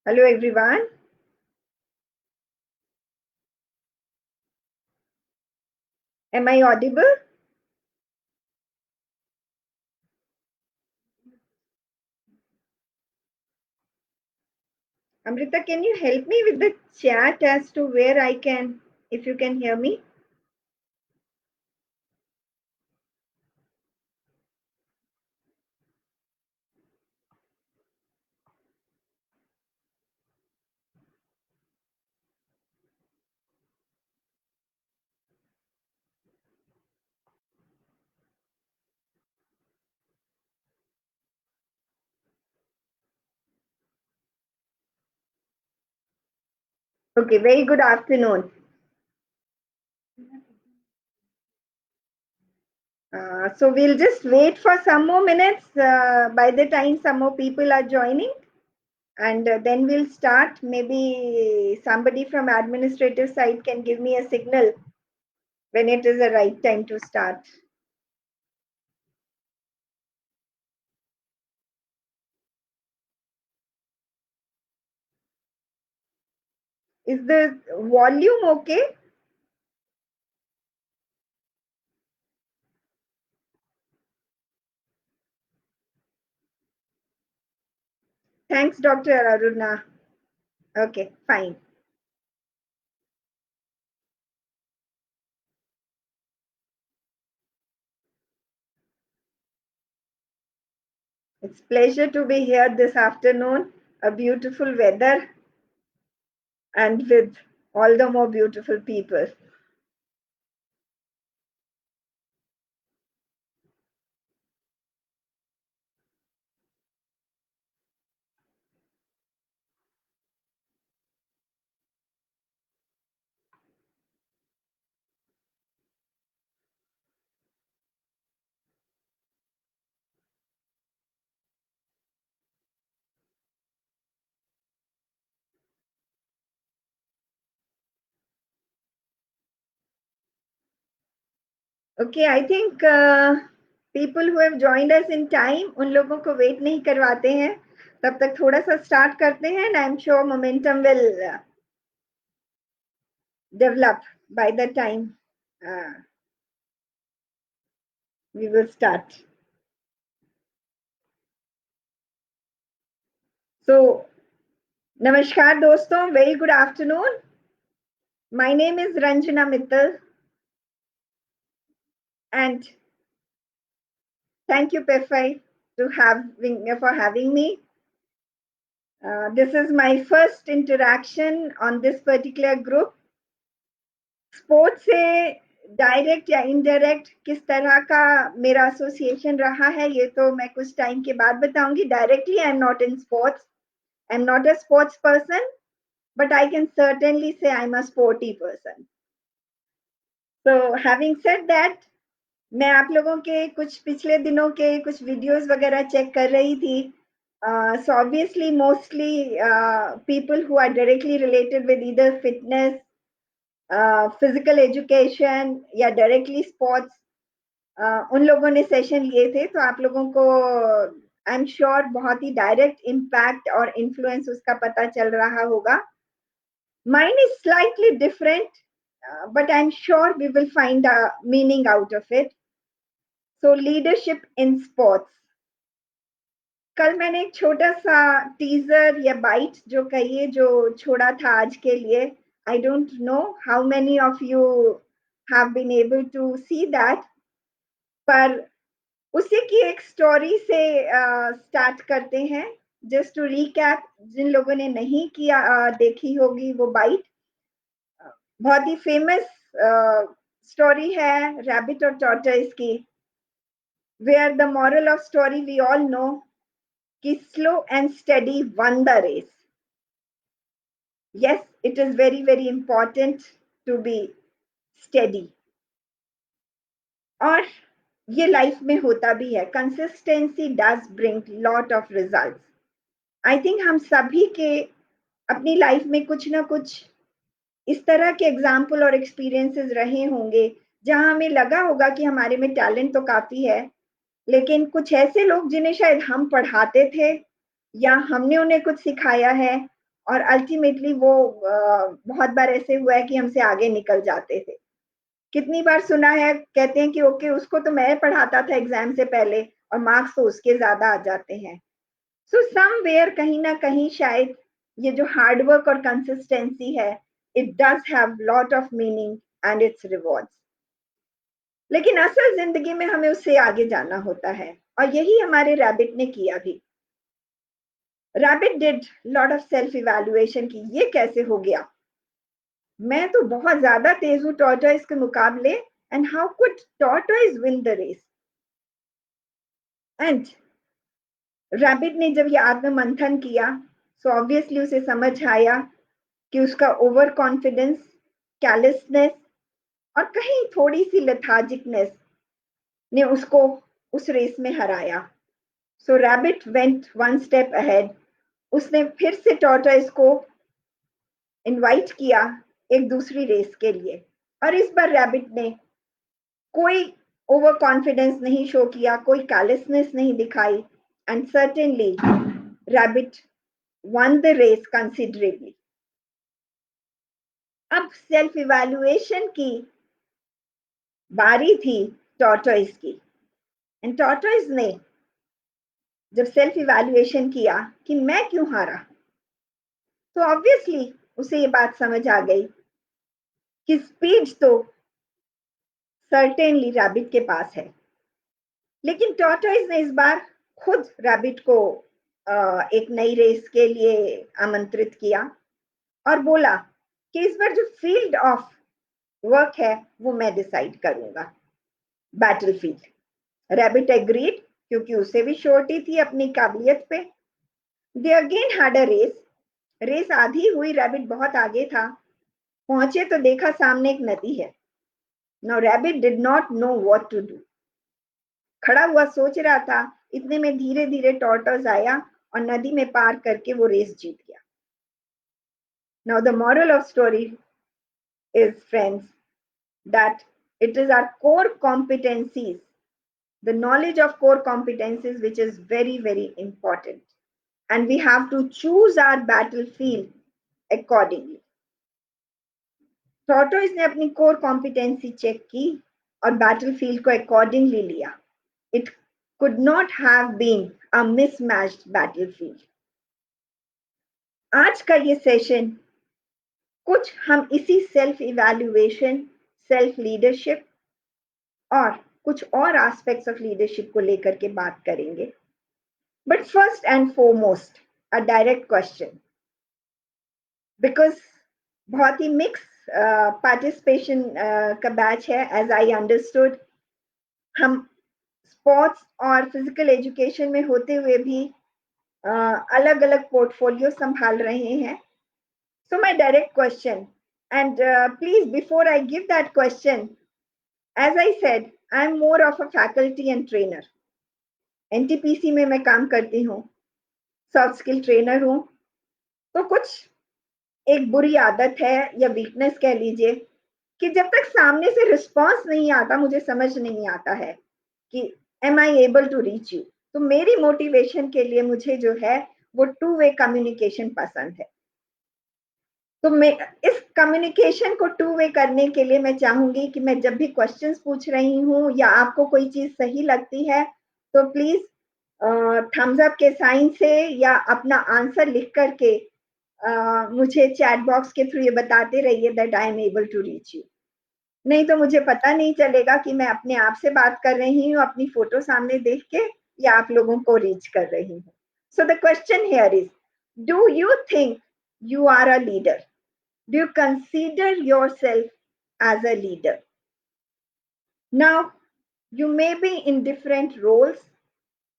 Hello, everyone. Am I audible? Amrita, can you help me with the chat as to where I can, if you can hear me? Okay, very good afternoon. So we'll just wait for some more minutes by the time some more people are joining, and then we'll start. Maybe somebody from administrative side can give me a signal when it is the right time to start. Is the volume okay? Thanks, Dr. Aruna. Okay, fine. It's pleasure to be here this afternoon. A beautiful weather and with all the more beautiful people. Okay, I think people who have joined us in time, उन लोगों को wait नहीं करवाते हैं. तब तक थोड़ा सा स्टार्ट करते हैं, and I'm sure momentum will develop by the time uh, we will start. So, namaskar दोस्तों, very good afternoon. My name is Ranjana Mittal, and thank you, Pefai, for having me. This is my first interaction on this particular group. Sports से direct या indirect किस तरह का मेरा association रहा है ये तो मैं कुछ टाइम के बाद बताऊंगी. Directly I am not in sports, I am not a sports person, but I can certainly say I am a sporty person. So having said that, मैं आप लोगों के कुछ पिछले दिनों के कुछ वीडियोस वगैरह चेक कर रही थी. So obviously mostly people who are directly related with either fitness, physical education या डायरेक्टली स्पोर्ट्स उन लोगों ने सेशन लिए थे. तो आप लोगों को आई एम श्योर बहुत ही डायरेक्ट इम्पैक्ट और इन्फ्लुएंस उसका पता चल रहा होगा. Mine is slightly different, but I'm sure we will find a meaning out of it. So leadership in sports. कल मैंने एक छोटा सा टीजर या बाइट जो कहिए जो छोड़ा था आज के लिए. I don't know how many of you have been able to see that, पर उसी की एक स्टोरी से स्टार्ट करते हैं. जस्ट टू रिकैप, जिन लोगों ने नहीं किया देखी होगी वो बाइट, बहुत ही फेमस स्टोरी है रैबिट और टॉर्टोइस की, where the moral of story we all know कि slow and steady won the race. Yes, it is very, very important to be steady. और ये लाइफ में होता भी है. Consistency does bring lot of results. I think हम सभी के अपनी लाइफ में कुछ ना कुछ इस तरह के एग्जाम्पल और एक्सपीरियंसेस रहे होंगे जहां हमें लगा होगा कि हमारे में टैलेंट तो काफी है, लेकिन कुछ ऐसे लोग जिन्हें शायद हम पढ़ाते थे या हमने उन्हें कुछ सिखाया है और अल्टीमेटली वो बहुत बार ऐसे हुआ है कि हमसे आगे निकल जाते थे। कितनी बार सुना है, कहते हैं कि ओके उसको तो मैं पढ़ाता था एग्जाम से पहले और मार्क्स तो उसके ज्यादा आ जाते हैं। सो समवेयर कहीं ना कहीं शायद ये जो हार्डवर्क और कंसिस्टेंसी है, it does have lot of meaning and it's rewards. लेकिन असल जिंदगी में हमें उससे आगे जाना होता है, और यही हमारे रैबिट ने किया भी। Rabbit did lot of self evaluation की ये कैसे हो गया, मैं तो बहुत ज्यादा तेज हूं टॉर्टोइज के मुकाबले, and how could tortoise win the race. And rabbit ने जब ये आत्म मंथन किया, सो ऑब्वियसली उसे समझ आया कि उसका ओवर कॉन्फिडेंस, कैलिसनेस और कहीं थोड़ी सी लेथार्जिकनेस ने उसको उस रेस में हराया। So rabbit went one step ahead. उसने फिर से टॉर्टोइज को इनवाइट किया एक दूसरी रेस के लिए, और इस बार रैबिट ने कोई ओवर कॉन्फिडेंस नहीं शो किया, कोई कैलिसनेस नहीं दिखाई, and certainly rabbit won the race considerably. अब सेल्फ इवैल्यूएशन की बारी थी टॉर्टोइज की, एंड टॉर्टोइज ने जब सेल्फ इवैल्यूएशन किया कि मैं क्यों हारा, तो ऑब्वियसली उसे ये बात समझ आ गई कि स्पीड तो सर्टेनली रैबिट के पास है। लेकिन टॉर्टोइज ने इस बार खुद रैबिट को एक नई रेस के लिए आमंत्रित किया और बोला कि इस बार जो फील्ड ऑफ वर्क है वो मैं डिसाइड करूंगा, बैटलफील्ड। रैबिट एग्रीड, क्योंकि उसे भी श्योरिटी थी अपनी काबिलियत पे। They again had a race. Race आधी हुई, रैबिट बहुत आगे था। पहुंचे तो देखा सामने एक नदी है। Now rabbit did not know what to do. खड़ा हुआ सोच रहा था, इतने में धीरे धीरे टॉर्टोइज आया और नदी में पार करके वो रेस जीत गया। Now the moral of story is friends that it is our core competencies, the knowledge of core competencies, which is very, very important. And we have to choose our battlefield accordingly. Tortoise ने अपनी core competency check की और battlefield को accordingly लिया। It could not have been a mismatched battlefield. आज का ये session कुछ हम इसी सेल्फ इवैल्यूएशन, सेल्फ लीडरशिप और कुछ और एस्पेक्ट्स ऑफ लीडरशिप को लेकर के बात करेंगे। But first and foremost a direct question, because बहुत ही मिक्स पार्टिसिपेशन का बैच है एज आई अंडरस्टूड। हम स्पोर्ट्स और फिजिकल एजुकेशन में होते हुए भी अलग अलग पोर्टफोलियो संभाल रहे हैं। So my direct question, and please before I give that question, as I said, I am more of a faculty and trainer. NTPC में मैं काम करती हूँ, सॉफ्ट स्किल ट्रेनर हूँ। तो कुछ एक बुरी आदत है या वीकनेस कह लीजिए कि जब तक सामने से रिस्पॉन्स नहीं आता, मुझे समझ नहीं आता है कि am I able to reach you. तो मेरी मोटिवेशन के लिए मुझे जो है वो टू वे कम्युनिकेशन पसंद है। तो मैं इस कम्युनिकेशन को टू वे करने के लिए मैं चाहूंगी कि मैं जब भी क्वेश्चंस पूछ रही हूँ या आपको कोई चीज सही लगती है तो प्लीज थम्स अप के साइन से या अपना आंसर लिख करके मुझे चैट बॉक्स के थ्रू ये बताते रहिए that I am able to reach you. नहीं तो मुझे पता नहीं चलेगा कि मैं अपने आप से बात कर रही हूँ अपनी फोटो सामने देख के या आप लोगों को रीच कर रही हूँ। So the question here is, do you think you are a leader? Do you consider yourself as a leader? Now, you may be in different roles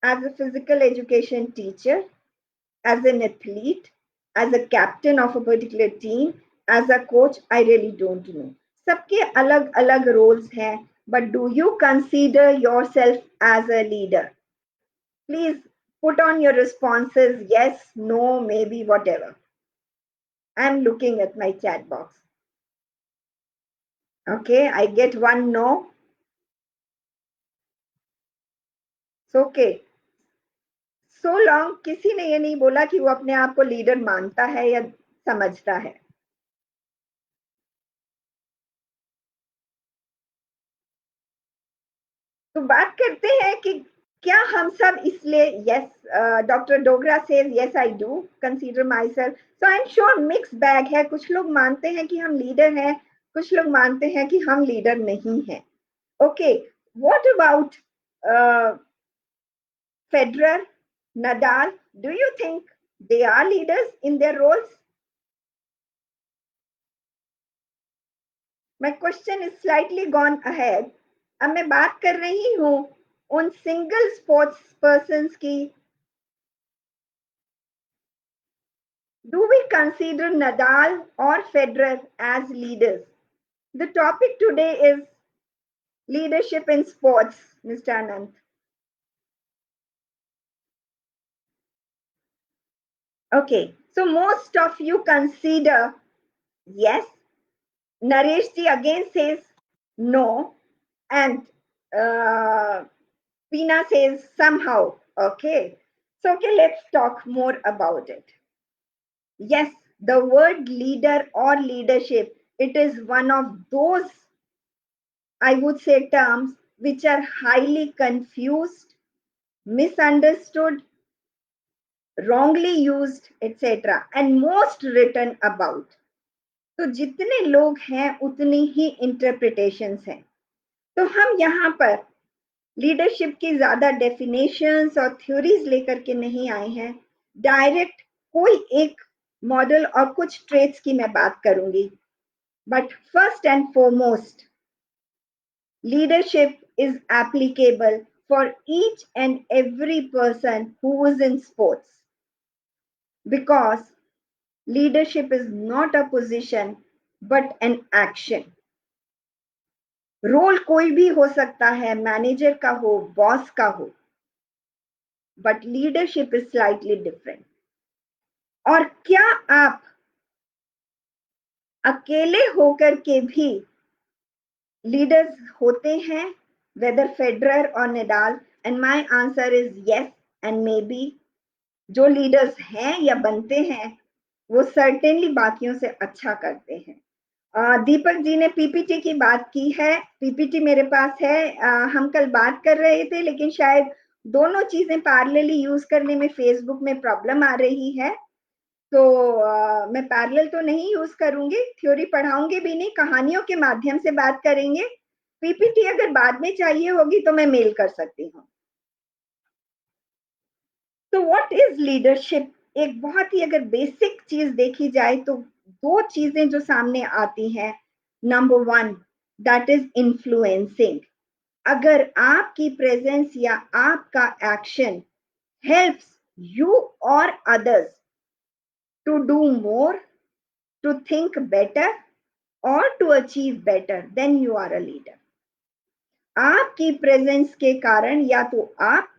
as a physical education teacher, as an athlete, as a captain of a particular team, as a coach, I really don't know. सबके अलग अलग roles हैं, but do you consider yourself as a leader? Please put on your responses, yes, no, maybe, whatever. I'm looking at my chat box. Okay, I get one no. It's okay. so long किसी ने ये नहीं बोला कि वो अपने आप को लीडर मानता है या समझता है। तो बात करते हैं कि क्या हम सब इसलिए, yes, doctor Dogra says yes I do consider my self, so I am sure mix bag है। कुछ लोग मानते हैं कि हम लीडर हैं, कुछ लोग मानते हैं कि हम लीडर नहीं हैं। Okay, what about Federer, Nadal? Do you think they are leaders in their roles? My question is slightly gone ahead. अब मैं बात कर रही हूँ उन सिंगल स्पोर्ट्स पर्सन्स की। Do we consider Nadal or Federer as leaders? The topic today is leadership in sports, Mr. Anand. Okay, so most of you consider yes. Naresh ji again says no, and Veena says somehow. Okay, so okay, let's talk more about it. Yes, the word leader or leadership, it is one of those, I would say, terms which are highly confused, misunderstood, wrongly used, etc. and most written about. तो जितने लोग हैं उतनी ही interpretations हैं। तो हम यहाँ पर लीडरशिप की ज्यादा डेफिनेशंस और थ्योरीज लेकर के नहीं आए हैं। डायरेक्ट कोई एक मॉडल और कुछ ट्रेट्स की मैं बात करूंगी। But first and foremost, leadership is applicable for each and every person who is in sports, because leadership is not a position but an action. Role कोई भी हो सकता है, मैनेजर का हो, बॉस का हो, but leadership is slightly different. और क्या आप अकेले होकर के भी लीडर्स होते हैं, वेदर फेडरर और Nadal? And my answer is yes and may be. जो लीडर्स हैं या बनते हैं वो सर्टेनली बाकियों से अच्छा करते हैं। दीपक जी ने पीपीटी की बात की है, पीपीटी मेरे पास है। हम कल बात कर रहे थे लेकिन शायद दोनों चीजें पैरेलली यूज करने में फेसबुक में प्रॉब्लम आ रही है, तो मैं पैरेलल तो नहीं यूज करूंगी, थ्योरी पढ़ाऊंगी भी नहीं, कहानियों के माध्यम से बात करेंगे। पीपीटी अगर बाद में चाहिए होगी तो मैं मेल कर सकती हूँ। तो व्हाट इज लीडरशिप? एक बहुत ही अगर बेसिक चीज देखी जाए तो दो चीजें जो सामने आती हैं। Number one, that is influencing. अगर आपकी प्रेजेंस या आपका एक्शन हेल्प्स यू और others to do more, to think better और to achieve better, then you are a leader. आपकी प्रेजेंस के कारण या तो आप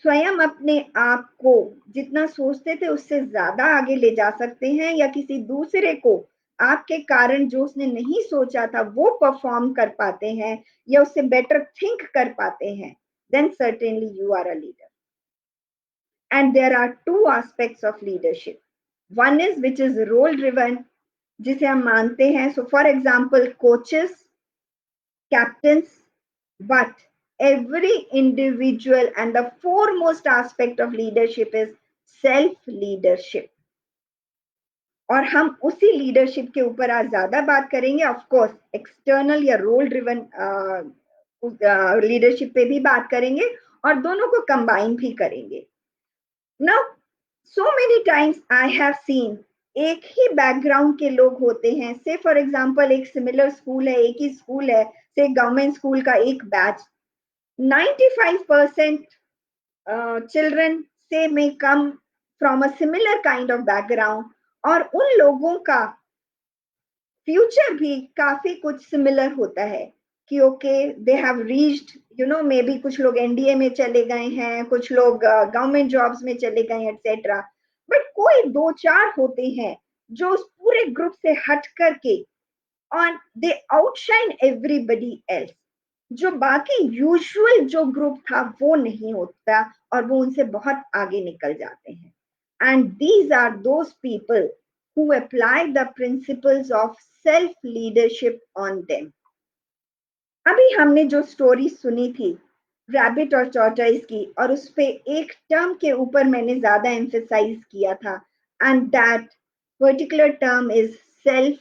स्वयं अपने आप को जितना सोचते थे उससे ज्यादा आगे ले जा सकते हैं, या किसी दूसरे को आपके कारण जो उसने नहीं सोचा था वो परफॉर्म कर पाते हैं या उससे बेटर थिंक कर पाते हैं, then certainly you are a leader. And there are two aspects of leadership. One is which is role driven, जिसे हम मानते हैं, so for example coaches, captains, but every individual, and the foremost aspect of leadership is self leadership. और हम उसी leadership के ऊपर आज ज्यादा बात करेंगे। ऑफ कोर्स एक्सटर्नल या रोल ड्रिवन लीडरशिप पे भी बात करेंगे और दोनों को कंबाइन भी करेंगे। Now so many times I have seen, एक ही बैकग्राउंड के लोग होते हैं, से फॉर एग्जांपल एक सिमिलर स्कूल है, एक ही स्कूल है, से गवर्नमेंट स्कूल का एक batch, 95% children say may come from a similar kind of background, और उन लोगों का फ्यूचर भी काफी कुछ सिमिलर होता है कि okay they have reached, you know, may be कुछ लोग एनडीए में चले गए हैं, कुछ लोग गवर्नमेंट जॉब्स में चले गए हैं एटसेट्रा, बट कोई दो चार होते हैं जो उस पूरे ग्रुप से हट करके और दे आउटशाइन एवरीबडी एल्स। जो बाकी यूजुअल जो ग्रुप था वो नहीं होता और वो उनसे बहुत आगे निकल जाते हैं. And these are those people who apply the principles of self leadership on them. अभी हमने जो स्टोरी सुनी थी रैबिट और टॉर्टोइस की, और उस पे एक टर्म के ऊपर मैंने ज्यादा एम्फेसाइज किया था, and that particular term is self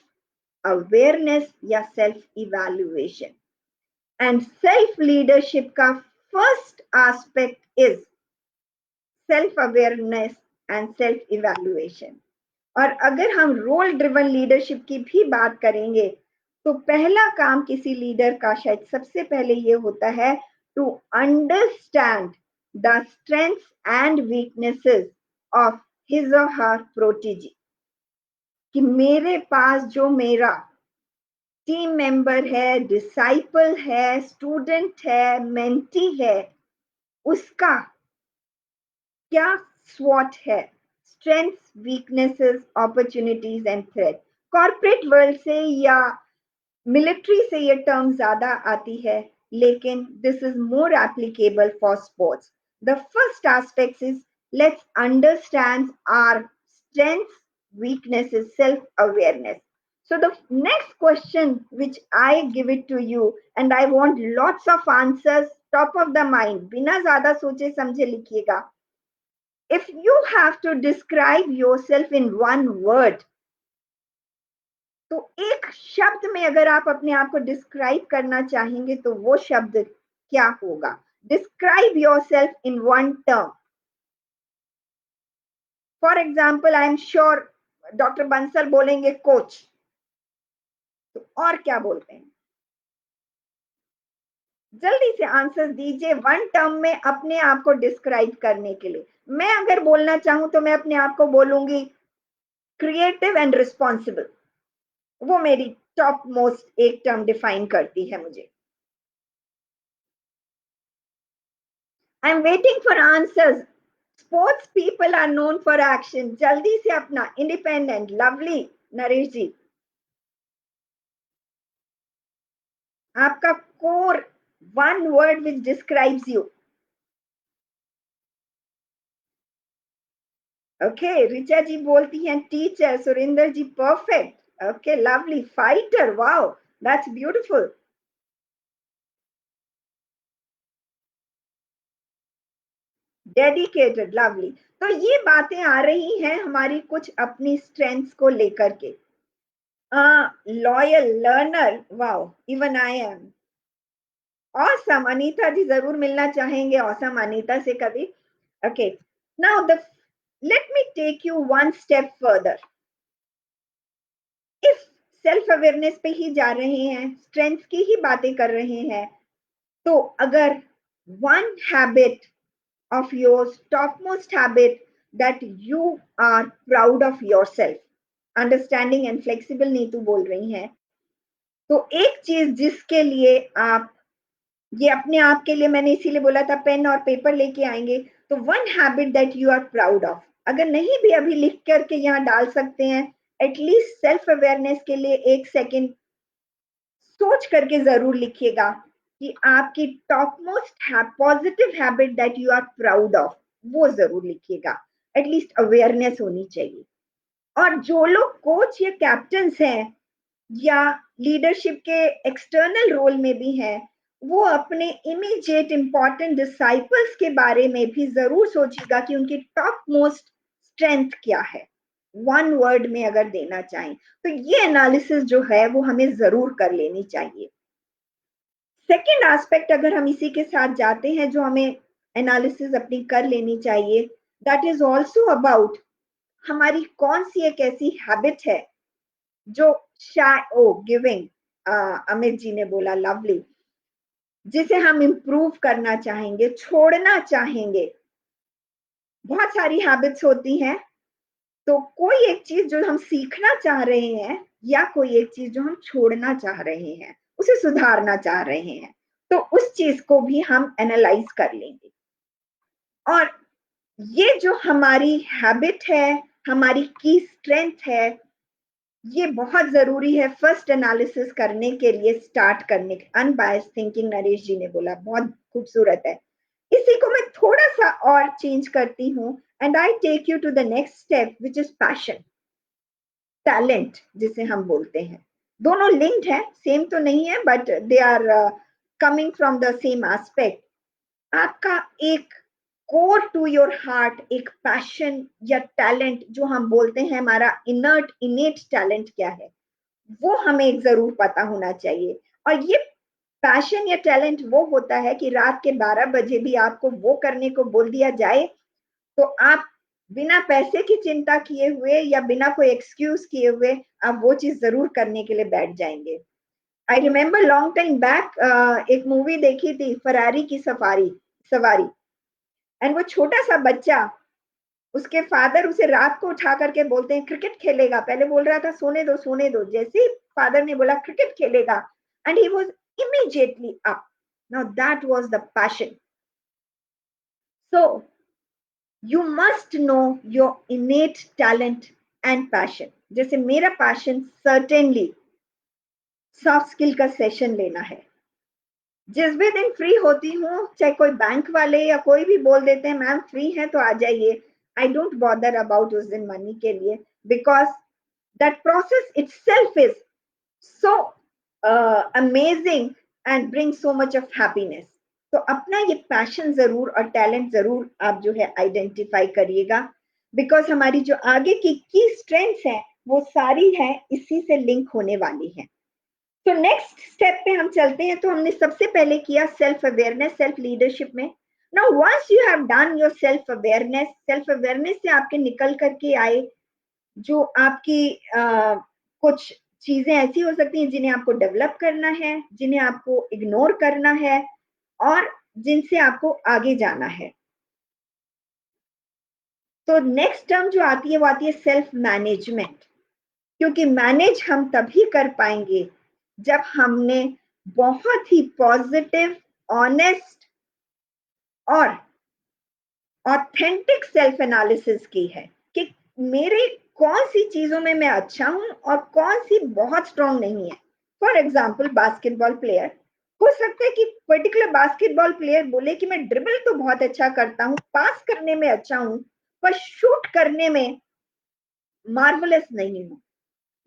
awareness या self evaluation. And self leadership का first aspect is self awareness and self evaluation. और अगर हम रोल ड्रिवन लीडरशिप की भी बात करेंगे तो पहला काम किसी लीडर का शायद सबसे पहले ये होता है to understand the strengths and weaknesses of his और हर प्रोटेजी. कि मेरे पास जो मेरा टीम मेंबर है, डिसाइपल है, स्टूडेंट है, मेंटी है, उसका क्या स्वॉट है, strengths, weaknesses, opportunities and threat. Corporate world से या मिलिट्री से ये टर्म ज्यादा आती है, लेकिन this is more applicable for sports. The first aspect is let's understand our strengths, weaknesses, self awareness. So the next question which I give it to you, and I want lots of answers top of the mind, बिना ज्यादा सोचे समझे लिखिएगा. If you have to describe yourself in one word, तो एक शब्द में अगर आप अपने आप को डिस्क्राइब करना चाहेंगे तो वो शब्द क्या होगा? Describe yourself in one term. For example, I am sure doctor Bansal बोलेंगे कोच, तो और क्या बोलते हैं? जल्दी से आंसर दीजिए वन टर्म में अपने आप को डिस्क्राइब करने के लिए. मैं अगर बोलना चाहूं तो मैं अपने आप को बोलूंगी क्रिएटिव एंड रिस्पॉन्सिबल. वो मेरी टॉप मोस्ट एक टर्म डिफाइन करती है मुझे. I am waiting for answers. Sports people are known for action. जल्दी से अपना. इंडिपेंडेंट. लवली. नरेश जी, आपका core one word which describes you. Okay, Richa ji बोलती हैं teacher. Surendra ji perfect. Okay, lovely. Fighter. Wow, that's beautiful. Dedicated. Lovely. तो ये बातें आ रही हैं हमारी कुछ अपनी स्ट्रेंथ्स को लेकर के. Loyal. Learner. Wow, even I am. Awesome. Anita ji जरूर मिलना चाहेंगे ऑसम अनीता से कभी. Okay, now the let me take you one step further. इस सेल्फ अवेयरनेस पे ही जा रहे हैं, स्ट्रेंथ की ही बातें कर रहे हैं, तो अगर one habit of yours, topmost habit that you are proud of yourself. Understanding and flexible Neetu बोल रही हैं. तो एक चीज जिसके लिए आप, ये अपने आप के लिए मैंने इसीलिए बोला था पेन और पेपर लेके आएंगे, तो one habit that you are proud of. अगर नहीं भी अभी लिख करके यहाँ डाल सकते हैं, एटलीस्ट सेल्फ अवेयरनेस के लिए एक सेकेंड सोच करके जरूर लिखिएगा कि आपकी top most positive habit that you are proud of, वो जरूर लिखिएगा. एटलीस्ट अवेयरनेस होनी चाहिए. और जो लोग कोच या कैप्टन्स हैं या लीडरशिप के एक्सटर्नल रोल में भी हैं, वो अपने इमीडिएट इंपॉर्टेंट डिसाइपल्स के बारे में भी जरूर सोचिएगा कि उनकी टॉप मोस्ट स्ट्रेंथ क्या है. वन वर्ड में अगर देना चाहें तो ये एनालिसिस जो है वो हमें जरूर कर लेनी चाहिए. सेकेंड एस्पेक्ट अगर हम इसी के साथ जाते हैं जो हमें एनालिसिस अपनी कर लेनी चाहिए, दैट इज ऑल्सो अबाउट हमारी कौन सी एक ऐसी हैबिट है जो गिविंग, अमित जी ने बोला लवली, जिसे हम इम्प्रूव करना चाहेंगे, छोड़ना चाहेंगे. बहुत सारी हैबिट्स होती हैं, तो कोई एक चीज जो हम सीखना चाह रहे हैं या कोई एक चीज जो हम छोड़ना चाह रहे हैं, उसे सुधारना चाह रहे हैं, तो उस चीज को भी हम एनालाइज कर लेंगे. और ये जो हमारी हैबिट है, हमारी की स्ट्रेंथ है, ये बहुत जरूरी है फर्स्ट एनालिसिस करने के लिए, स्टार्ट करने के। अनबायस्ड थिंकिंग नरेश जी ने बोला, बहुत खूबसूरत है। इसी को मैं थोड़ा सा और चेंज करती हूँ, and I take you to the next step which is passion, talent जिसे हम बोलते हैं। दोनों लिंक्ड है, सेम तो नहीं है, but they are coming from the same aspect. आपका एक कोर टू योर हार्ट, एक पैशन या टैलेंट जो हम बोलते हैं, हमारा इनेट टैलेंट क्या है, वो हमें एक जरूर पता होना चाहिए। और ये पैशन या टैलेंट वो होता है कि रात के 12 बजे भी आपको वो करने को बोल दिया जाए तो आप बिना पैसे की चिंता किए हुए या बिना कोई एक्सक्यूज किए हुए आप वो चीज जरूर करने के लिए बैठ जाएंगे। I remember long time back एक मूवी देखी थी, फरारी की सवारी। एंड वो छोटा सा बच्चा, उसके फादर उसे रात को उठा करके बोलते हैं क्रिकेट खेलेगा, पहले बोल रहा था सोने दो सोने दो, जैसे ही फादर ने बोला क्रिकेट खेलेगा, and he was immediately up. Now that was the passion. So you must know your इनेट talent and passion. जैसे मेरा पैशन सर्टेनली सॉफ्ट स्किल का सेशन लेना है। जिस भी दिन फ्री होती हूँ, चाहे कोई बैंक वाले या कोई भी बोल देते हैं मैम फ्री है तो आ जाइए, आई डोंट बॉदर अबाउट उस दिन मनी के लिए, because that process itself is so amazing and bring so much of happiness. तो अपना ये पैशन जरूर और टैलेंट जरूर आप जो है आइडेंटिफाई करिएगा, बिकॉज हमारी जो आगे की स्ट्रेंथ्स हैं वो सारी है इसी से लिंक होने वाली है। तो नेक्स्ट स्टेप पे हम चलते हैं। तो हमने सबसे पहले किया सेल्फ अवेयरनेस, सेल्फ लीडरशिप में। Now once you have done your self awareness से आपके निकल करके आए जो आपकी कुछ चीजें ऐसी हो सकती हैं जिन्हें आपको डेवलप करना है, जिन्हें आपको इग्नोर करना है और जिनसे आपको आगे जाना है। तो नेक्स्ट टर्म जो आती है वो आती है सेल्फ मैनेजमेंट, क्योंकि मैनेज हम तभी कर पाएंगे जब हमने बहुत ही पॉजिटिव, ऑनेस्ट और ऑथेंटिक सेल्फ एनालिसिस की है कि मेरे कौन सी चीजों में मैं अच्छा हूं और कौन सी बहुत स्ट्रांग नहीं है। फॉर एग्जाम्पल बास्केटबॉल प्लेयर, हो सकता है कि पर्टिकुलर बास्केटबॉल प्लेयर बोले कि मैं ड्रिबल तो बहुत अच्छा करता हूं, पास करने में अच्छा हूं, पर शूट करने में मार्वलस नहीं हूं।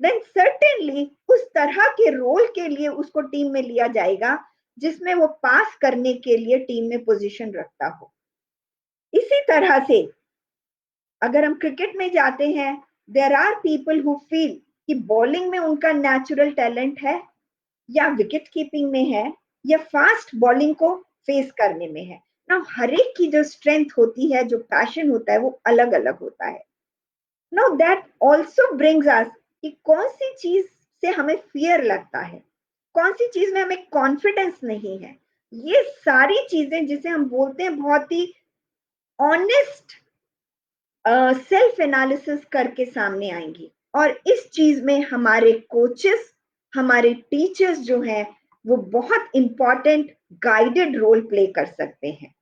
देन सर्टेनली उस तरह के रोल के लिए उसको टीम में लिया जाएगा जिसमें वो पास करने के लिए टीम में पोजीशन रखता हो। इसी तरह से अगर हम क्रिकेट में जाते हैं, there are people who feel कि बॉलिंग में उनका नेचुरल टैलेंट है या विकेट कीपिंग में है या फास्ट बॉलिंग को फेस करने में है ना। हर एक की जो स्ट्रेंथ होती है, जो पैशन होता है, वो अलग अलग होता है। Now that also brings us कि कौन सी चीज से हमें फियर लगता है, कौन सी चीज में हमें कॉन्फिडेंस नहीं है। ये सारी चीजें जिसे हम बोलते हैं बहुत ही ऑनेस्ट सेल्फ एनालिसिस करके सामने आएंगी। और इस चीज में हमारे कोचेस, हमारे टीचर्स जो हैं वो बहुत इंपॉर्टेंट गाइडेड रोल प्ले कर सकते हैं,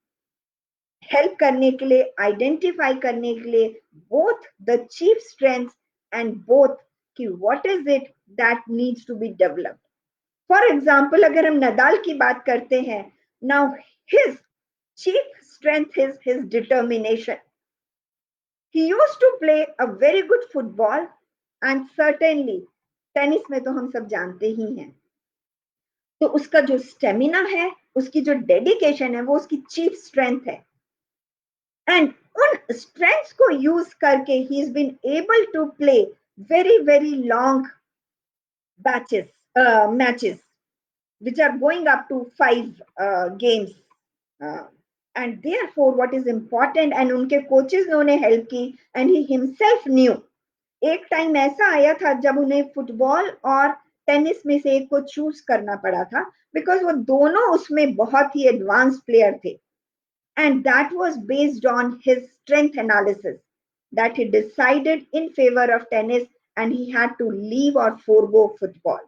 हेल्प करने के लिए, आइडेंटिफाई करने के लिए both the chief strength and both कि what is it that needs to be developed. For example अगर हम नदाल की बात करते हैं, now his chief strength is his determination. He used to play a very good football and certainly tennis में तो हम सब जानते ही हैं। तो उसका जो स्टेमिना है, उसकी जो डेडिकेशन है, वो उसकी चीफ स्ट्रेंथ है। एंड उन स्ट्रेंथ्स को यूज करके ही is been able to play very very long batches matches which are going up to 5 games. And therefore what is important, and उनके कोचेस ने उन्हें हेल्प की, एंड ही हिमसेल्फ न्यू। एक time ऐसा आया था जब उन्हें फुटबॉल और टेनिस में से एक को चूज करना पड़ा था, बिकॉज वो दोनों उसमें बहुत ही एडवांस प्लेयर थे। And that was based on his strength analysis that he decided in favor of tennis and he had to leave or forego football.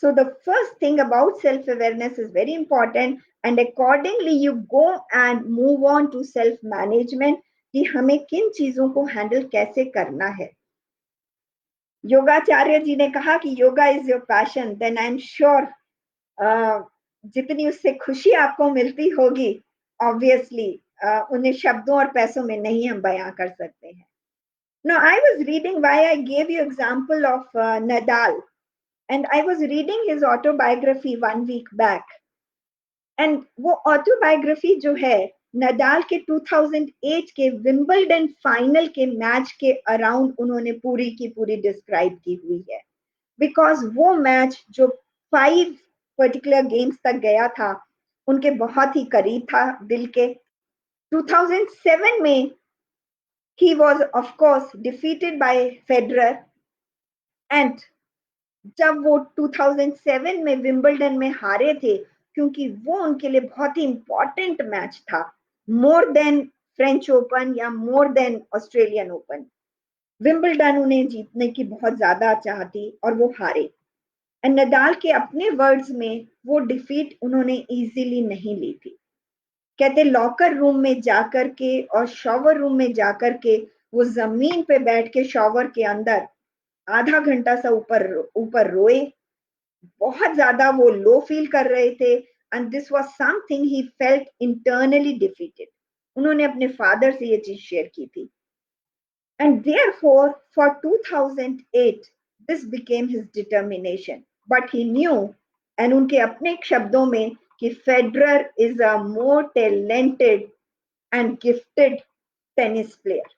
So the first thing about self-awareness is very important, and accordingly you go and move on to self-management कि हमें किन चीजों को handle कैसे करना है। योगाचार्य जी ने कहा कि yoga is your passion, then I am sure जितनी उससे खुशी आपको मिलती होगी, ऑब्वियसली उन्हें शब्दों और पैसों में नहीं हम बयां कर सकते हैं. Now, I was reading why I gave you example of Nadal, and I was reading his autobiography 1 week back. And वो autobiography जो है नडाल के 2008 के विंबलडन फाइनल के मैच के अराउंड उन्होंने पूरी की पूरी डिस्क्राइब की हुई है. बिकॉज वो मैच जो 5 पर्टिकुलर गेम्स तक गया था, उनके बहुत ही करीब था दिल के. 2007 में he was of course defeated by Federer, and जब वो 2007 में विंबलडन में हारे थे, क्योंकि वो उनके लिए बहुत ही इंपॉर्टेंट मैच था, मोर देन फ्रेंच ओपन या more than Australian open. Wimbledon उन्हें जीतने की बहुत ज्यादा चाह थी और वो हारे. एंड नडाल के अपने वर्ड्स में वो डिफीट उन्होंने इजीली नहीं ली थी. कहते लॉकर रूम में जाकर के और शॉवर रूम में जाकर के वो जमीन पे बैठ के शॉवर के अंदर आधा घंटा सा ऊपर ऊपर रोए. बहुत ज्यादा वो लो फील कर रहे थे, and this was something he felt internally defeated. उन्होंने अपने फादर से ये चीज शेयर की थी. And therefore for 2008 this became his determination. But he new, and उनके अपने शब्दों में, कि Federer is a more talented and gifted tennis player.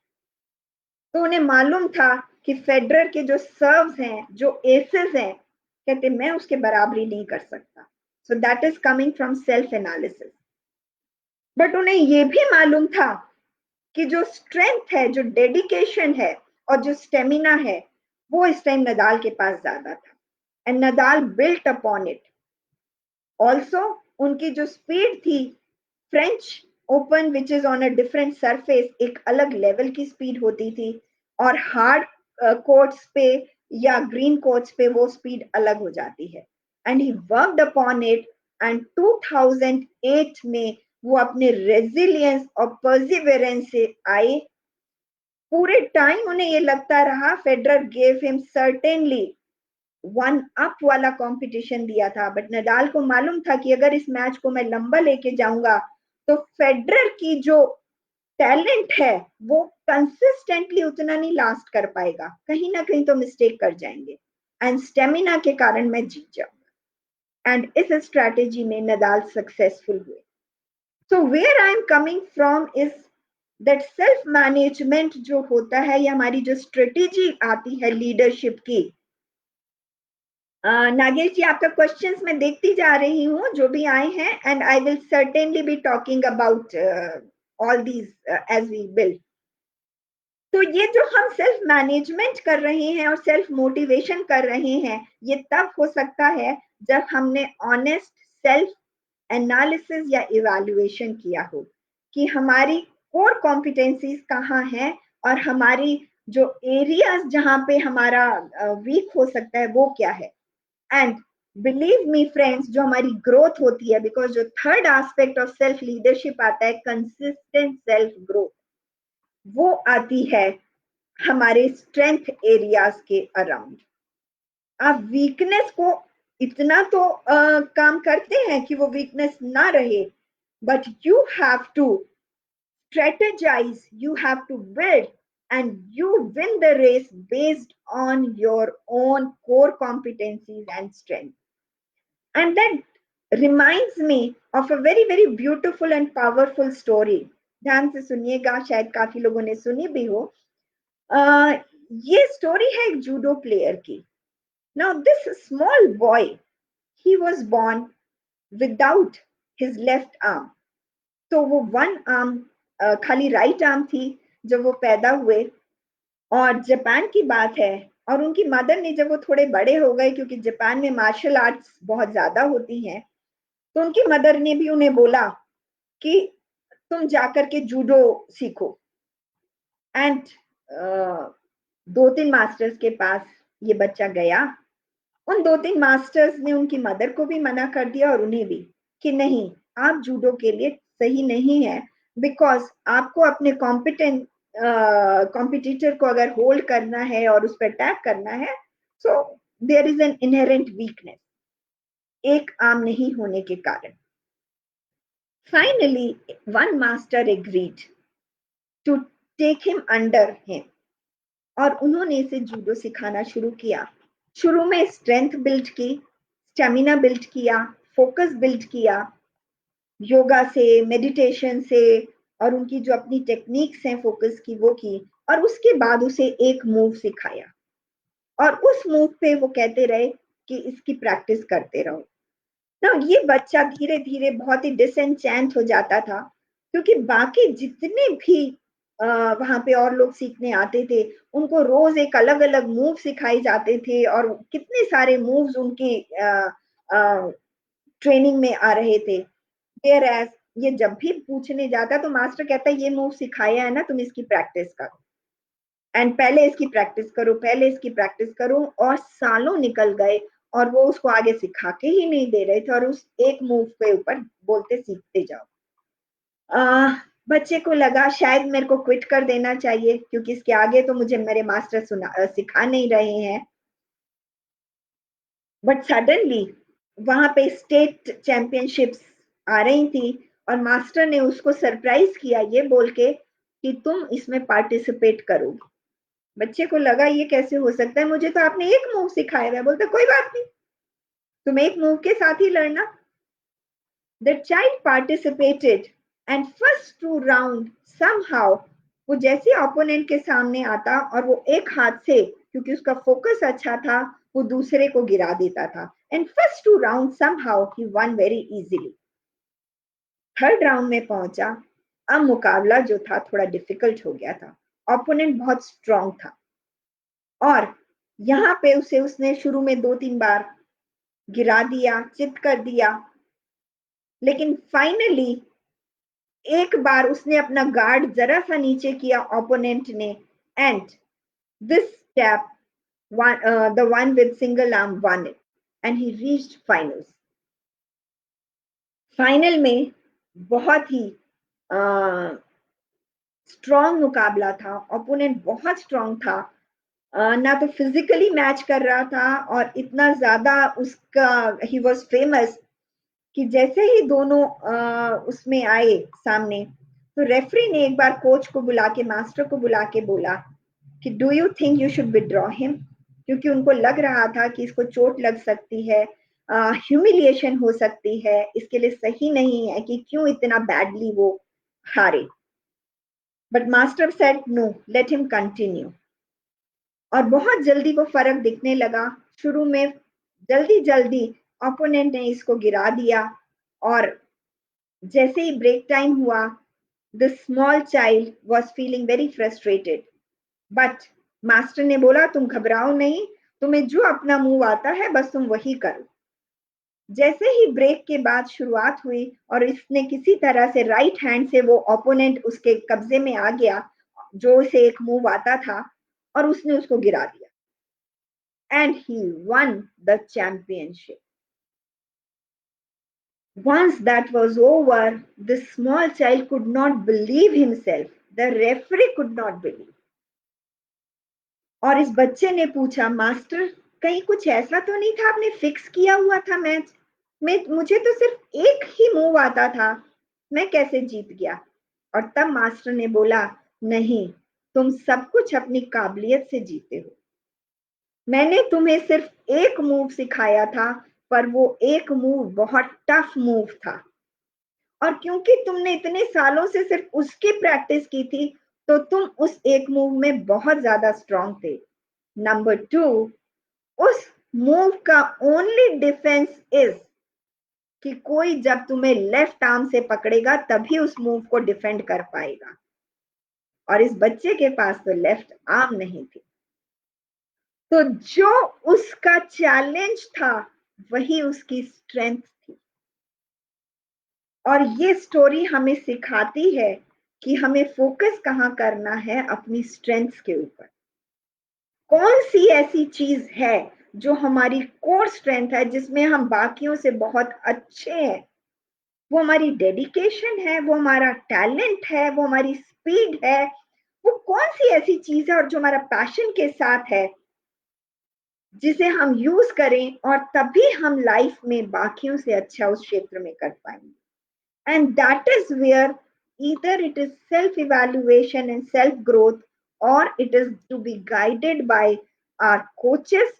तो उन्हें मालूम था कि फेडरर के जो सर्व्स हैं, जो एसेस हैं, कहते मैं उसके बराबरी नहीं कर सकता. सो that is coming from self analysis. But उन्हें यह भी मालूम था कि जो स्ट्रेंथ है, जो डेडिकेशन है और जो स्टेमिना है, वो इस टाइम नडाल के पास ज्यादा था. And Nadal built upon it. Also उनकी जो स्पीड थी, French open which is on a different surface, एक अलग लेवल की स्पीड होती थी, और हार्ड कोर्ट्स पे या ग्रीन कोर्ट्स पे वो स्पीड अलग हो जाती है. And he worked upon it, and 2008 में वो अपने रेजिलियंस और परसिवियरेंस से आए. पूरे टाइम उन्हें ये लगता रहा Federer gave him certainly one up वाला कंपटीशन दिया था, बट नडाल को मालूम था कि अगर इस मैच को मैं लंबा लेके जाऊंगा तो फेडरर की जो टैलेंट है वो कंसिस्टेंटली उतना नहीं लास्ट कर पाएगा, कहीं ना कहीं तो मिस्टेक कर जाएंगे, एंड स्टेमिना के कारण मैं जीत जाऊंगा. एंड इस स्ट्रैटेजी में नडाल सक्सेसफुल हुए. So where I am coming from is that self management जो होता है, या हमारी जो स्ट्रेटेजी आती है लीडरशिप की. नागेश जी, आपका क्वेश्चंस मैं देखती जा रही हूँ जो भी आए हैं, and I will certainly be talking about all these as we build. तो ये जो हम सेल्फ मैनेजमेंट कर रहे हैं और सेल्फ मोटिवेशन कर रहे हैं, ये तब हो सकता है जब हमने ऑनेस्ट सेल्फ एनालिसिस या इवैल्यूएशन किया हो कि हमारी कोर कॉम्पिटेंसीज कहाँ हैं और हमारी जो एरियाज जहाँ पे हमारा वीक हो सकता है वो क्या है. एंड बिलीव मी फ्रेंड्स, जो हमारी ग्रोथ होती है, बिकॉज जो third aspect of self leadership आता है, कंसिस्टेंट सेल्फ ग्रोथ, वो आती है हमारे स्ट्रेंथ एरियाज के अराउंड. आप वीकनेस को इतना तो काम करते हैं कि वो वीकनेस ना रहे, but you have to strategize, you have to build, and you win the race based on your own core competencies and strengths. And that reminds me of a very very beautiful and powerful story. ध्यान से सुनिएगा, शायद काफी लोगों ने सुनी भी हो. ये स्टोरी है एक जूडो प्लेयर की. Now this small boy, he was born without his left arm. तो वो वन आर्म, खाली राइट आर्म थी जब वो पैदा हुए. और जापान की बात है, और उनकी मदर ने, जब वो थोड़े बड़े हो गए, क्योंकि जापान में मार्शल आर्ट्स बहुत ज्यादा होती हैं, तो उनकी मदर ने भी उन्हें बोला कि तुम जाकर के जूडो सीखो. एंड 2-3 मास्टर्स के पास ये बच्चा गया. उन 2-3 मास्टर्स ने उनकी मदर को भी मना कर दिया और उन्हें भी, कि नहीं, आप जूडो के लिए सही नहीं है, बिकॉज आपको अपने कॉम्पिटेंट कॉम्पिटिटर को अगर होल्ड करना है और उस पर अटैक करना है, so there is an inherent weakness, एक आर्म नहीं होने के कारण. Finally, one master agreed to take him under him और उन्होंने इसे जूडो सिखाना शुरू किया. शुरू में स्ट्रेंथ बिल्ड की, स्टेमिना बिल्ड किया, फोकस बिल्ड किया, योगा से, मेडिटेशन से, और उनकी जो अपनी टेक्निक्स हैं फोकस की वो की, और उसके बाद उसे एक मूव सिखाया और उस मूव पे वो कहते रहे कि इसकी प्रैक्टिस करते रहो ना. ये बच्चा धीरे धीरे बहुत ही डिसएंचेंट हो जाता था, क्योंकि बाकी जितने भी वहां पे और लोग सीखने आते थे उनको रोज एक अलग अलग मूव सिखाए जाते थे और कितने सारे मूव्स उनकी ट्रेनिंग में आ रहे थे. एज ये जब भी पूछने जाता तो मास्टर कहता ये मूव सिखाया है ना, तुम इसकी प्रैक्टिस करो, एंड पहले इसकी प्रैक्टिस करो, पहले इसकी प्रैक्टिस करो. और सालों निकल गए और वो उसको आगे सिखा के ही नहीं दे रहे थे और उस एक मूव के ऊपर बोलते सीखते जाओ. बच्चे को लगा शायद मेरे को क्विट कर देना चाहिए, क्योंकि इसके आगे तो मुझे मेरे मास्टर सिखा नहीं रहे हैं. बट सडनली वहां पे स्टेट चैंपियनशिप्स आ रही थी और मास्टर ने उसको सरप्राइज किया ये बोल के कि तुम इसमें पार्टिसिपेट करो. बच्चे को लगा ये कैसे हो सकता है, मुझे तो आपने एक मूव सिखाया है. बोलते कोई बात नहीं, तुम एक मूव के साथ ही लड़ना. The child participated and first two round somehow वो जैसे ओपोनेंट के सामने आता और वो एक हाथ से, क्योंकि उसका फोकस अच्छा था, वो दूसरे को गिरा देता था. And first two round somehow ही won very easily. Third round में पहुंचा. अब मुकाबला जो था थोड़ा डिफिकल्ट हो गया था, ओपोनेंट बहुत स्ट्रांग था और यहाँ पे उसे उसने शुरू में 2-3 बार गिरा दिया, चित कर दिया, लेकिन फाइनली एक बार उसने अपना गार्ड जरा सा नीचे किया ओपोनेंट ने, and this step the one with single arm one it and he reached finals. Final में बहुत ही स्ट्रॉन्ग मुकाबला था, ओपोनेंट बहुत स्ट्रॉन्ग था, ना तो फिजिकली मैच कर रहा था और इतना ज्यादा उसका ही वॉज फेमस कि जैसे ही दोनों उसमें आए सामने, तो रेफरी ने एक बार कोच को बुला के, मास्टर को बुला के बोला कि do you think you should withdraw him, क्योंकि उनको लग रहा था कि इसको चोट लग सकती है, ह्यूमिलिएशन हो सकती है, इसके लिए सही नहीं है कि क्यों इतना बैडली वो हारे. But master said no, let him continue. और बहुत जल्दी वो फर्क दिखने लगा. शुरू में जल्दी जल्दी ओपोनेंट ने इसको गिरा दिया और जैसे ही ब्रेक टाइम हुआ, the small child was feeling very frustrated. But master ने बोला तुम घबराओ नहीं, तुम्हें जो अपना मूव आता है बस तुम वही करो. जैसे ही ब्रेक के बाद शुरुआत हुई और इसने किसी तरह से राइट हैंड से वो ओपोनेंट उसके कब्जे में आ गया जो उसे एक मूव आता था, और उसने उसको गिरा दिया and he one the championship. Once that was over, the small child could not believe himself. The referee could not believe. और इस बच्चे ने पूछा मास्टर कहीं कुछ ऐसा तो नहीं था, आपने फिक्स किया हुआ था मैच में, मुझे तो सिर्फ एक ही मूव आता था, मैं कैसे जीत गया. और तब मास्टर ने बोला नहीं, तुम सब कुछ अपनी काबिलियत से जीते हो. मैंने तुम्हें सिर्फ एक मूव सिखाया था, पर वो एक मूव बहुत टफ मूव था और क्योंकि तुमने इतने सालों से सिर्फ उसकी प्रैक्टिस की थी तो तुम उस एक मूव में बहुत ज्यादा स्ट्रांग थे. नंबर 2, उस मूव का ओनली डिफेंस इज कि कोई जब तुम्हें लेफ्ट आर्म से पकड़ेगा तभी उस मूव को डिफेंड कर पाएगा, और इस बच्चे के पास तो लेफ्ट आर्म नहीं थी. तो जो उसका चैलेंज था वही उसकी स्ट्रेंथ थी. और ये स्टोरी हमें सिखाती है कि हमें फोकस कहाँ करना है, अपनी स्ट्रेंथ्स के ऊपर. कौन सी ऐसी चीज है जो हमारी कोर स्ट्रेंथ है, जिसमें हम बाकियों से बहुत अच्छे हैं. वो हमारी डेडिकेशन है, वो हमारा टैलेंट है, वो हमारी स्पीड है, वो कौन सी ऐसी चीज है और जो हमारा पैशन के साथ है, जिसे हम यूज करें और तभी हम लाइफ में बाकियों से अच्छा उस क्षेत्र में कर पाएंगे. And that is where either it is self evaluation and self growth, or it is to be guided by our coaches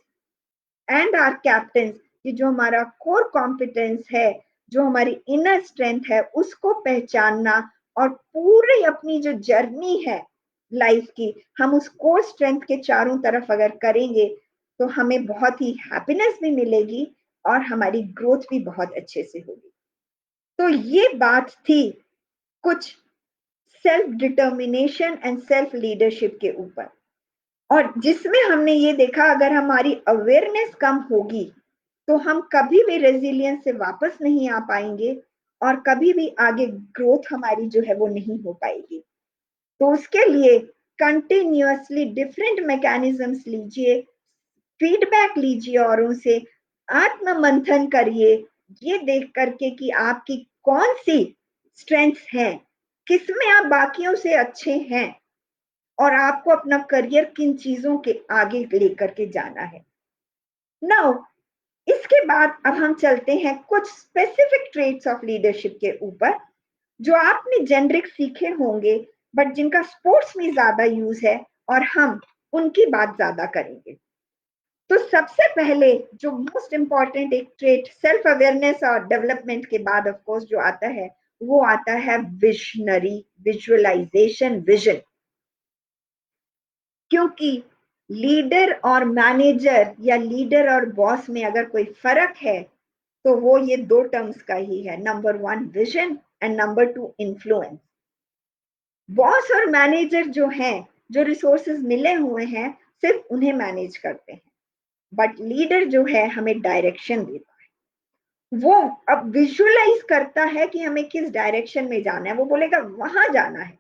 and our captains, कि जो हमारा कोर कॉम्पिटेंस है, जो हमारी इनर स्ट्रेंथ है, उसको पहचानना और पूरी अपनी जो जर्नी है लाइफ की, हम उस कोर स्ट्रेंथ के चारों तरफ अगर करेंगे तो हमें बहुत ही हैप्पीनेस भी मिलेगी और हमारी ग्रोथ भी बहुत अच्छे से होगी. तो ये बात थी कुछ self determination and self leadership के ऊपर, और जिसमें हमने ये देखा अगर हमारी अवेयरनेस कम होगी तो हम कभी भी रेजिलियंस से वापस नहीं आ पाएंगे और कभी भी आगे ग्रोथ हमारी जो है वो नहीं हो पाएगी. तो उसके लिए कंटिन्यूअसली डिफरेंट मैकेनिज्म्स लीजिए, फीडबैक लीजिए औरों से, आत्म मंथन करिए, ये देख करके कि आपकी कौन सी स्ट्रेंथ्स हैं, किसमें आप बाकियों से अच्छे हैं और आपको अपना करियर किन चीजों के आगे लेकर के जाना है. नाउ इसके बाद अब हम चलते हैं कुछ स्पेसिफिक ट्रेट्स ऑफ लीडरशिप के ऊपर जो आपने जेनरिक सीखे होंगे बट जिनका स्पोर्ट्स में ज्यादा यूज है और हम उनकी बात ज्यादा करेंगे. तो सबसे पहले जो मोस्ट इंपॉर्टेंट एक ट्रेट सेल्फ अवेयरनेस और डेवलपमेंट के बाद ऑफ कोर्स जो आता है वो आता है विजनरी, विजुअलाइजेशन, विजन. क्योंकि लीडर और मैनेजर या लीडर और बॉस में अगर कोई फर्क है तो वो ये दो टर्म्स का ही है. Number one vision and number two influence. Boss और मैनेजर जो हैं, जो रिसोर्सेज मिले हुए हैं, सिर्फ उन्हें मैनेज करते हैं, बट लीडर जो है हमें डायरेक्शन देता है. वो अब विजुअलाइज करता है कि हमें किस डायरेक्शन में जाना है, वो बोलेगा वहां जाना है.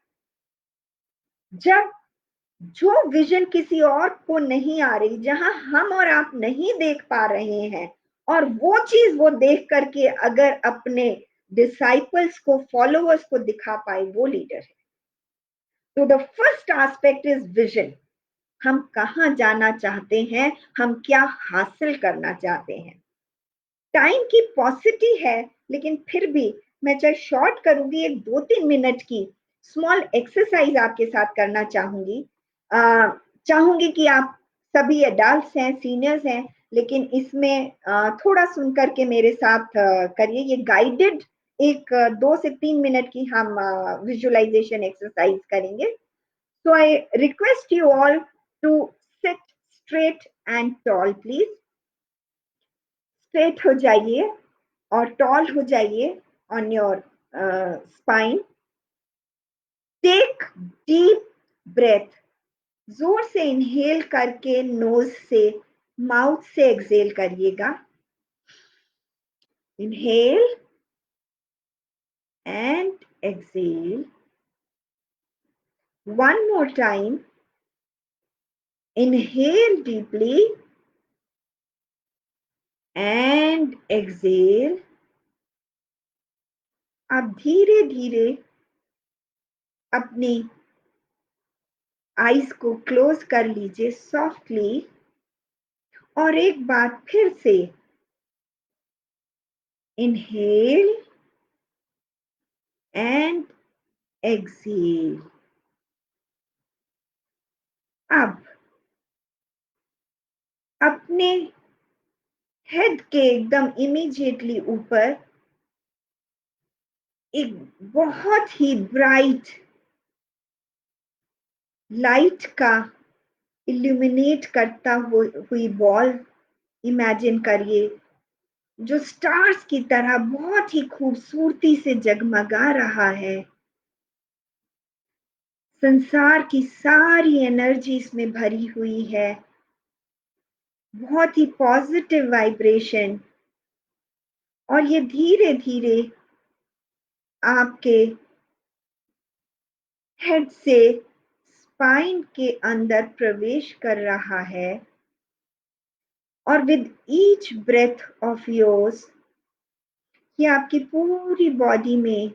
जब जो विजन किसी और को नहीं आ रही, जहां हम और आप नहीं देख पा रहे हैं, और वो चीज वो देख करके अगर अपने डिसाइपल्स को, फॉलोअर्स को दिखा पाए, वो लीडर है. तो the first aspect is vision. हम कहाँ जाना चाहते हैं, हम क्या हासिल करना चाहते हैं. टाइम की पॉसिटी है, लेकिन फिर भी मैं चाहे शॉर्ट करूंगी, एक 2-3 मिनट की स्मॉल एक्सरसाइज आपके साथ करना चाहूंगी. चाहूंगी कि आप सभी एडल्ट्स हैं, सीनियर्स हैं, लेकिन इसमें थोड़ा सुन करके मेरे साथ करिए. ये गाइडेड एक 2 से 3 मिनट की हम विजुअलाइजेशन एक्सरसाइज करेंगे. So I request you all to sit straight and tall please. Straight हो जाइए और टॉल हो जाइए on your spine. Take deep breath. जोर से इनहेल करके नोज से, माउथ से एक्सहेल करिएगा. Inhale and exhale. One more time. Inhale deeply and exhale. अब धीरे धीरे अपनी आईज को क्लोज कर लीजिए सॉफ्टली, और एक बार फिर से इनहेल एंड एक्सहेल. अब अपने हेड के एकदम इमीडिएटली ऊपर एक बहुत ही ब्राइट लाइट का इल्यूमिनेट करता हुई बॉल इमेजिन करिए, जो स्टार्स की तरह बहुत ही खूबसूरती से जगमगा रहा है. संसार की सारी एनर्जी इसमें भरी हुई है, बहुत ही पॉजिटिव वाइब्रेशन. और ये धीरे धीरे आपके हेड से स्पाइन के अंदर प्रवेश कर रहा है, और with each breath of yours ये आपकी पूरी बॉडी में,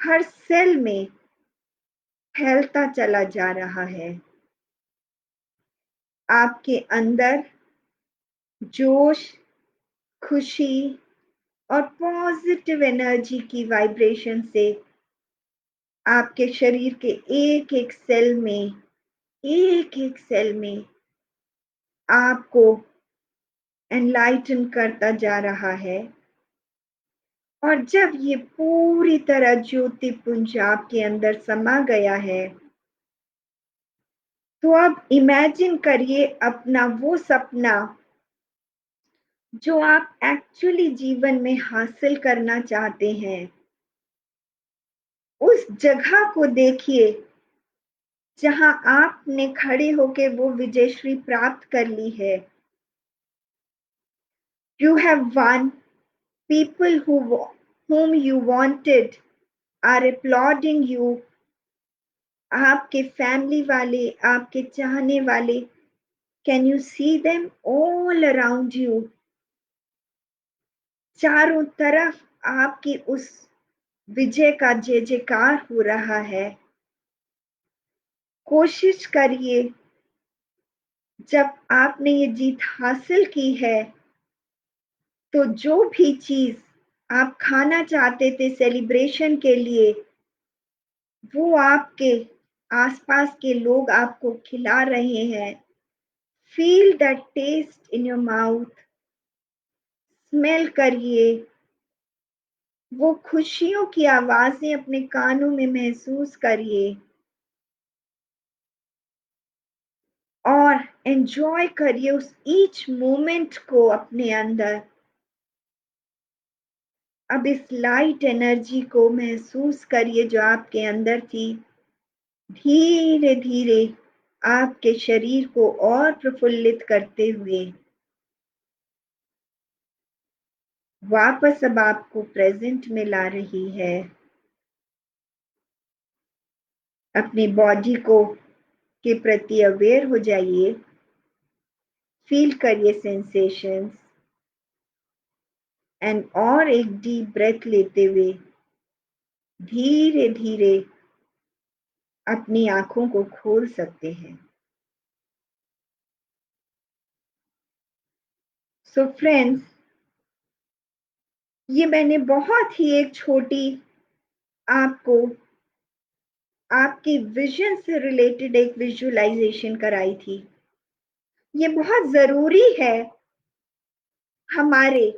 हर सेल में, फैलता चला जा रहा है। आपके अंदर जोश, खुशी और पॉजिटिव एनर्जी की वाइब्रेशन से आपके शरीर के एक एक सेल में आपको एनलाइटन करता जा रहा है। और जब ये पूरी तरह ज्योति पुंज आपके अंदर समा गया है, तो अब इमेजिन करिए अपना वो सपना जो आप एक्चुअली जीवन में हासिल करना चाहते हैं। उस जगह को देखिए जहां आपने खड़े होके वो विजयश्री प्राप्त कर ली है। You have one, people whom you wanted are applauding you। आपके फैमिली वाले, आपके चाहने वाले, can you see them all around you. चारों तरफ आपकी उस विजय का जय जयकार हो रहा है। कोशिश करिए, जब आपने ये जीत हासिल की है, तो जो भी चीज आप खाना चाहते थे सेलिब्रेशन के लिए, वो आपके आसपास के लोग आपको खिला रहे हैं। Feel the taste in your mouth, smell करिए, वो खुशियों की आवाजें अपने कानों में महसूस करिए और एंजॉय करिए उस ईच मोमेंट को अपने अंदर। अब इस लाइट एनर्जी को महसूस करिए जो आपके अंदर थी। धीरे धीरे आपके शरीर को और प्रफुल्लित करते हुए वापस अब आपको प्रेजेंट में ला रही है। अपनी बॉडी को के प्रति अवेयर हो जाइए, फील करिए सेंसेशंस एंड और एक डीप ब्रेथ लेते हुए धीरे धीरे अपनी आंखों को खोल सकते हैं। सो फ्रेंड्स, ये मैंने बहुत ही एक छोटी आपको आपकी विजन से रिलेटेड एक विजुअलाइजेशन कराई थी। ये बहुत जरूरी है हमारे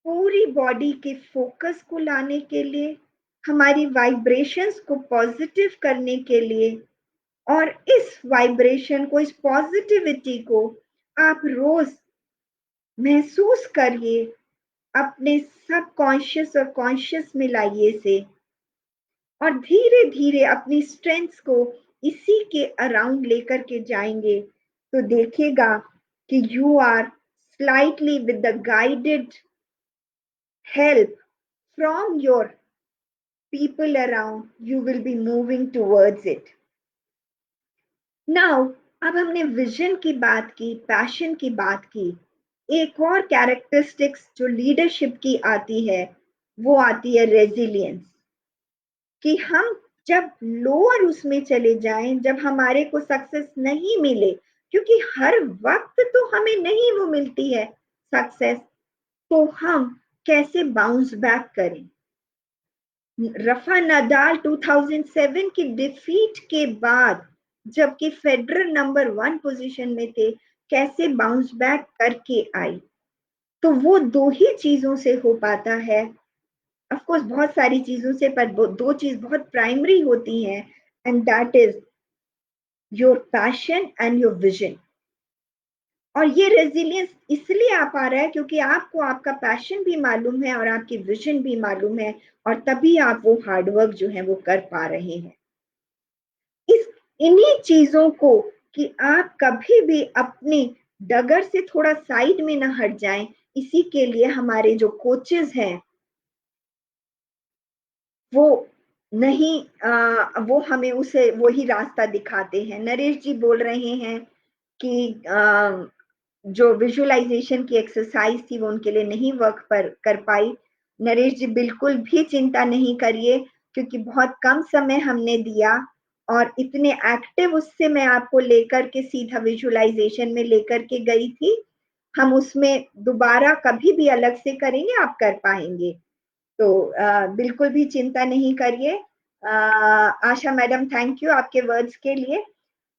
पूरी बॉडी के फोकस को लाने के लिए, हमारी वाइब्रेशंस को पॉजिटिव करने के लिए। और इस वाइब्रेशन को, इस पॉजिटिविटी को आप रोज महसूस करिए, अपने सब कॉन्शियस और कॉन्शियस में लाइए इसे, और धीरे धीरे अपनी स्ट्रेंथ्स को इसी के अराउंड लेकर के जाएंगे, तो देखिएगा कि you are slightly with the guided help from your people around, you will be moving towards it. Now, अब हमने विजन की बात की, पैशन की बात की। एक और कैरेक्टरिस्टिक्स जो लीडरशिप की आती है, वो आती है रेजिलियंस। कि हम जब लोअर उसमें चले जाएं, जब हमारे को सक्सेस नहीं मिले, क्योंकि हर वक्त तो हमें नहीं वो मिलती है सक्सेस, तो हम कैसे बाउंस बैक करें। रफा नडाल 2007 की डिफीट के बाद, जबकि फेडरर नंबर 1 पोजीशन में थे, कैसे बाउंस बैक करके आई। तो वो दो ही चीजों से हो पाता है। ऑफ कोर्स बहुत सारी चीजों से, पर दो चीज बहुत प्राइमरी होती हैं, and that is your passion and your vision. और ये रेजिलियंस इसलिए आ पा रहा है क्योंकि आपको आपका पैशन भी मालूम है और आपकी विजन भी मालूम है, और तभी आप वो हार्डवर्क जो है वो कर पा रहे हैं। इस इन्हीं चीजों को कि आप कभी भी अपनी डगर से थोड़ा साइड में ना हट जाएं, इसी के लिए हमारे जो कोचेस हैं वो नहीं वो हमें उसे वही रास्ता दिखाते हैं। नरेश जी बोल रहे हैं कि जो विजुअलाइजेशन की एक्सरसाइज थी वो उनके लिए नहीं वर्क कर पाई। नरेश जी बिल्कुल भी चिंता नहीं करिए, क्योंकि बहुत कम समय हमने दिया और इतने एक्टिव उससे मैं आपको लेकर के सीधा विजुअलाइजेशन में लेकर के गई थी। हम उसमें दोबारा कभी भी अलग से करेंगे, आप कर पाएंगे। तो बिल्कुल भी चिंता नहीं करिए। आशा मैडम, थैंक यू आपके वर्ड्स के लिए।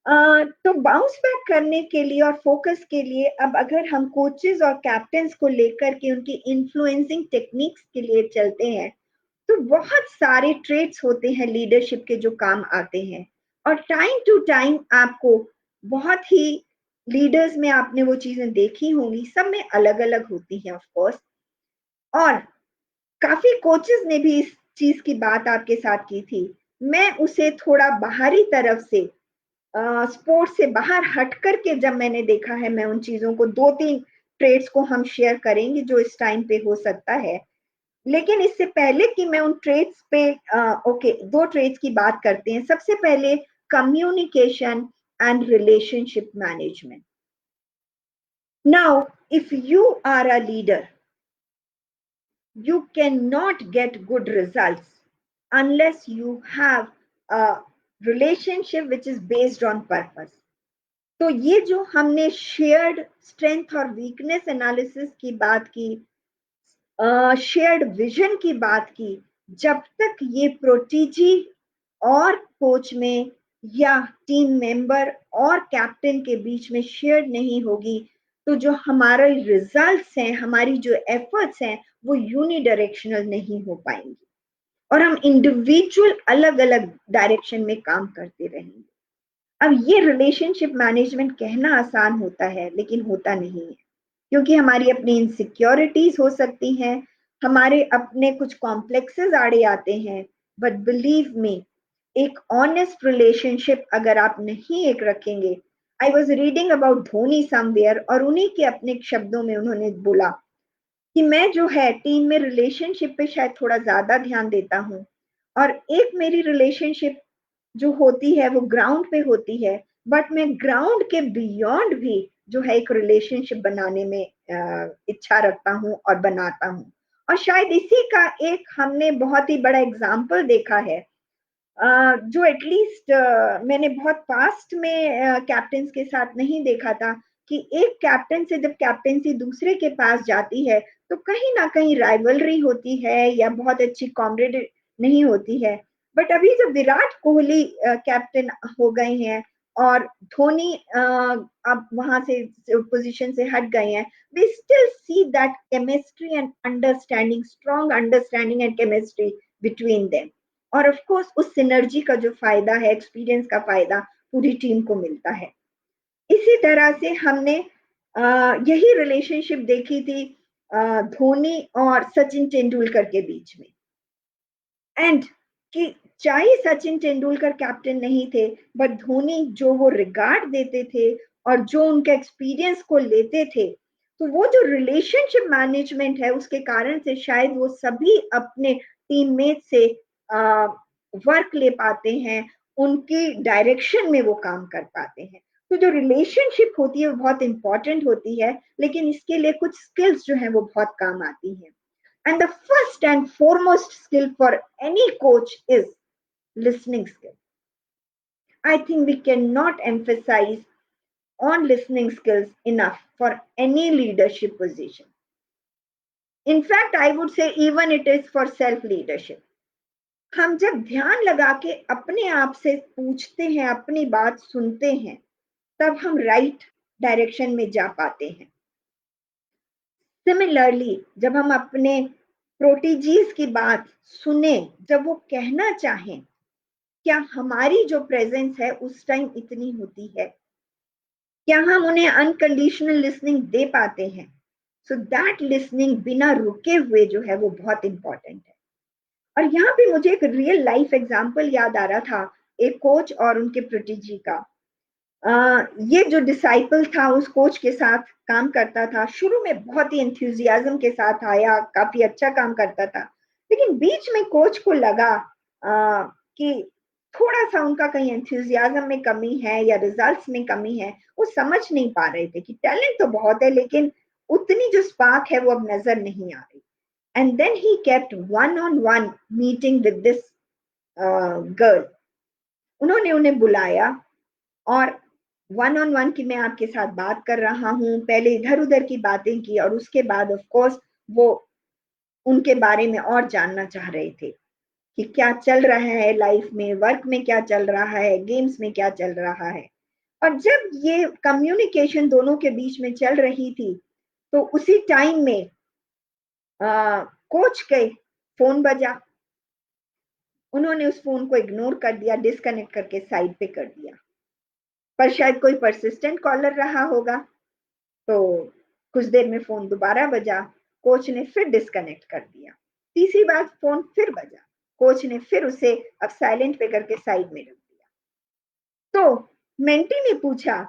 तो बाउंस बैक करने के लिए और फोकस के लिए अब अगर हम कोचेस और कैप्टन्स को लेकर के उनकी इन्फ्लुएंसिंग टेक्निक्स के लिए चलते हैं, तो बहुत सारे ट्रेट्स होते हैं लीडरशिप के जो काम आते हैं, और टाइम टू टाइम आपको बहुत ही लीडर्स में आपने वो चीजें देखी होंगी, सब में अलग अलग होती हैं ऑफ कोर्स। और काफी कोचेस ने भी इस चीज की बात आपके साथ की थी। मैं उसे थोड़ा बाहरी तरफ से स्पोर्ट्स से बाहर हट करके जब मैंने देखा है, मैं उन चीजों को 2-3 ट्रेड्स को हम शेयर करेंगे जो इस टाइम पे हो सकता है। लेकिन इससे पहले कि मैं उन ट्रेड्स पे ओके, 2 ट्रेड्स की बात करते हैं। सबसे पहले communication and relationship management. Now if you are a leader, you cannot get good results unless you have a relationship which is based on purpose. तो ये जो हमने शेयर्ड स्ट्रेंथ और वीकनेस एनालिसिस की बात की, शेयर्ड विजन की बात की, जब तक ये प्रोटीजी और कोच में या टीम मेंबर और कैप्टन के बीच में शेयर नहीं होगी, तो जो हमारे रिजल्ट्स हैं, हमारी जो एफर्ट्स हैं, वो यूनिडायरेक्शनल नहीं हो पाएंगी और हम इंडिविजुअल अलग अलग डायरेक्शन में काम करते रहेंगे। अब ये रिलेशनशिप मैनेजमेंट कहना आसान होता है, लेकिन होता नहीं है, क्योंकि हमारी अपनी इनसिक्योरिटीज हो सकती हैं, हमारे अपने कुछ कॉम्प्लेक्सेस आड़े आते हैं। बट बिलीव मी, एक ऑनेस्ट रिलेशनशिप अगर आप नहीं एक रखेंगे, I was reading about Dhoni somewhere, और उन्हीं के अपने शब्दों में उन्होंने बोला कि मैं जो है टीम में रिलेशनशिप पे शायद थोड़ा ज्यादा ध्यान देता हूँ, और एक मेरी रिलेशनशिप जो होती है वो ग्राउंड पे होती है, बट मैं ग्राउंड के बियॉन्ड भी जो है एक रिलेशनशिप बनाने में इच्छा रखता हूँ और बनाता हूँ। और शायद इसी का एक हमने बहुत ही बड़ा एग्जाम्पल देखा है, जो एटलीस्ट मैंने बहुत पास्ट में कैप्टन्स के साथ नहीं देखा था, कि एक कैप्टन से जब कैप्टनसी दूसरे के पास जाती है, तो कहीं ना कहीं राइवलरी होती है या बहुत अच्छी कॉमरेड नहीं होती है। बट अभी जब विराट कोहली कैप्टन हो गए हैं और धोनी अब वहां से पोजीशन से हट गए हैं, we still see that chemistry and understanding, strong understanding and chemistry between them. और ऑफ कोर्स उस सिनर्जी का जो फायदा है, एक्सपीरियंस का फायदा पूरी टीम को मिलता है। इसी तरह से हमने यही रिलेशनशिप देखी थी धोनी और सचिन तेंदुलकर के बीच में। एंड कि चाहे सचिन तेंदुलकर कैप्टन नहीं थे, बट धोनी जो वो रिगार्ड देते थे और जो उनके एक्सपीरियंस को लेते थे, तो वो जो रिलेशनशिप मैनेजमेंट है उसके कारण से शायद वो सभी अपने टीममेट से वर्क ले पाते हैं, उनकी डायरेक्शन में वो काम कर पाते हैं। तो जो रिलेशनशिप होती है वो बहुत इंपॉर्टेंट होती है, लेकिन इसके लिए कुछ स्किल्स जो है वो बहुत काम आती हैं। And the first and foremost skill for any coach is listening skill. I think we cannot emphasize on listening skills enough for any leadership position. In fact, I would say even it is for self leadership. हम जब ध्यान लगा के अपने आप से पूछते हैं, अपनी बात सुनते हैं, तब हम राइट डायरेक्शन में जा पाते हैं। सिमिलरली जब हम अपने प्रोटीजीज की बात सुने, जब वो कहना चाहें, क्या हमारी जो प्रेजेंस है उस टाइम इतनी होती है, क्या हम उन्हें अनकंडीशनल लिसनिंग दे पाते हैं? सो दैट लिसनिंग बिना रुके हुए जो है वो बहुत इंपॉर्टेंट है। और यहाँ पे मुझे एक रियल लाइफ एग्जांपल याद आ रहा था, एक कोच और उनके प्रोटीजी का। ये जो डिसाइपल था उस कोच के साथ काम करता था, शुरू में बहुत ही एंथुजियाज्म के साथ आया, काफी अच्छा काम करता था, लेकिन बीच में कोच को लगा कि थोड़ा सा उनका कहीं एंथुजियाज्म में कमी है या रिजल्ट्स में कमी है। वो समझ नहीं पा रहे थे कि टैलेंट तो बहुत है, लेकिन उतनी जो स्पार्क है वो अब नजर नहीं आ रही। And then he kept one-on-one meeting with this girl, उन्होंने उन्हें बुलाया और वन ऑन वन की मैं आपके साथ बात कर रहा हूँ, पहले इधर उधर की बातें की और उसके बाद ऑफ कोर्स वो उनके बारे में और जानना चाह रहे थे कि क्या चल रहा है लाइफ में, वर्क में क्या चल रहा है, गेम्स में क्या चल रहा है। और जब ये कम्युनिकेशन दोनों के बीच में चल रही थी तो उसी टाइम में कोच के फोन बजा। उन्होंने उस फोन को इग्नोर कर दिया, डिस्कनेक्ट करके साइड पे कर दिया। पर शायद कोई परसिस्टेंट कॉलर रहा होगा, तो कुछ देर में फोन दोबारा बजा, कोच ने फिर डिस्कनेक्ट कर दिया। तीसरी बार फोन फिर बजा, कोच ने फिर उसे अब साइलेंट पे करके साइड में रख दिया। तो मेंटी ने पूछा,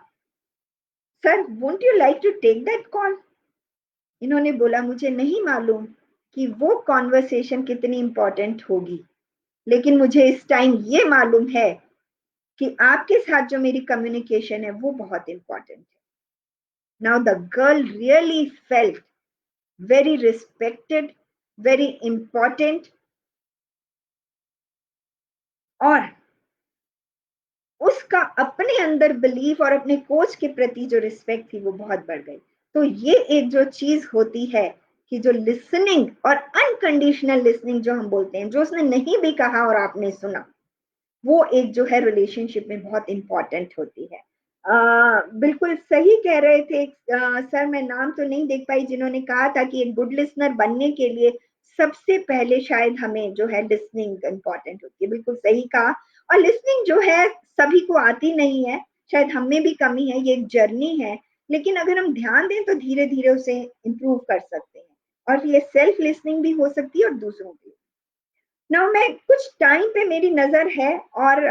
sir won't you like to take that call? इन्होंने बोला, मुझे नहीं मालूम कि वो कॉन्वर्सेशन कितनी इंपॉर्टेंट होगी, लेकिन मुझे इस टाइम ये मालूम है कि आपके साथ जो मेरी कम्युनिकेशन है वो बहुत इंपॉर्टेंट है। Now the girl really felt very respected, very important, और उसका अपने अंदर बिलीफ और अपने कोच के प्रति जो रिस्पेक्ट थी वो बहुत बढ़ गई। तो ये एक जो चीज होती है कि जो लिसनिंग और अनकंडीशनल लिसनिंग जो हम बोलते हैं, जो उसने नहीं भी कहा और आपने सुना, वो एक जो है रिलेशनशिप में बहुत इंपॉर्टेंट होती है। बिल्कुल सही कह रहे थे सर, मैं नाम तो नहीं देख पाई, जिन्होंने कहा था कि एक गुड लिसनर बनने के लिए सबसे पहले शायद हमें जो है लिसनिंग इंपॉर्टेंट होती है। बिल्कुल सही कहा। और लिसनिंग जो है सभी को आती नहीं है, शायद हम में भी कमी है, ये एक जर्नी है, लेकिन अगर हम ध्यान दें तो धीरे धीरे उसे इम्प्रूव कर सकते हैं। और ये सेल्फ लिसनिंग भी हो सकती है और दूसरों की। नाउ मैं कुछ टाइम पे मेरी नजर है और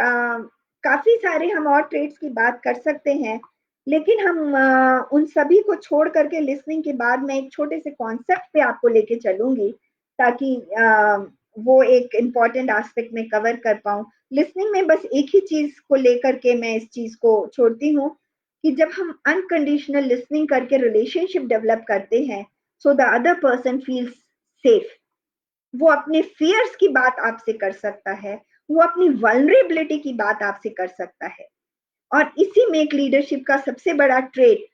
काफी सारे हम और ट्रेड्स की बात कर सकते हैं, लेकिन हम उन सभी को छोड़ करके लिसनिंग के बाद मैं एक छोटे से कॉन्सेप्ट पे आपको लेके चलूंगी, ताकि वो एक इम्पॉर्टेंट एस्पेक्ट में कवर कर पाऊं। लिसनिंग में बस एक ही चीज को लेकर के मैं इस चीज को छोड़ती हूँ कि जब हम अनकंडीशनल लिसनिंग करके रिलेशनशिप डेवलप करते हैं, so the other person feels safe. वो अपने फियर्स की बात आपसे कर सकता है, वो अपनी वल्नरेबिलिटी की बात आपसे कर सकता है। और इसी में एक लीडरशिप का सबसे बड़ा ट्रेट,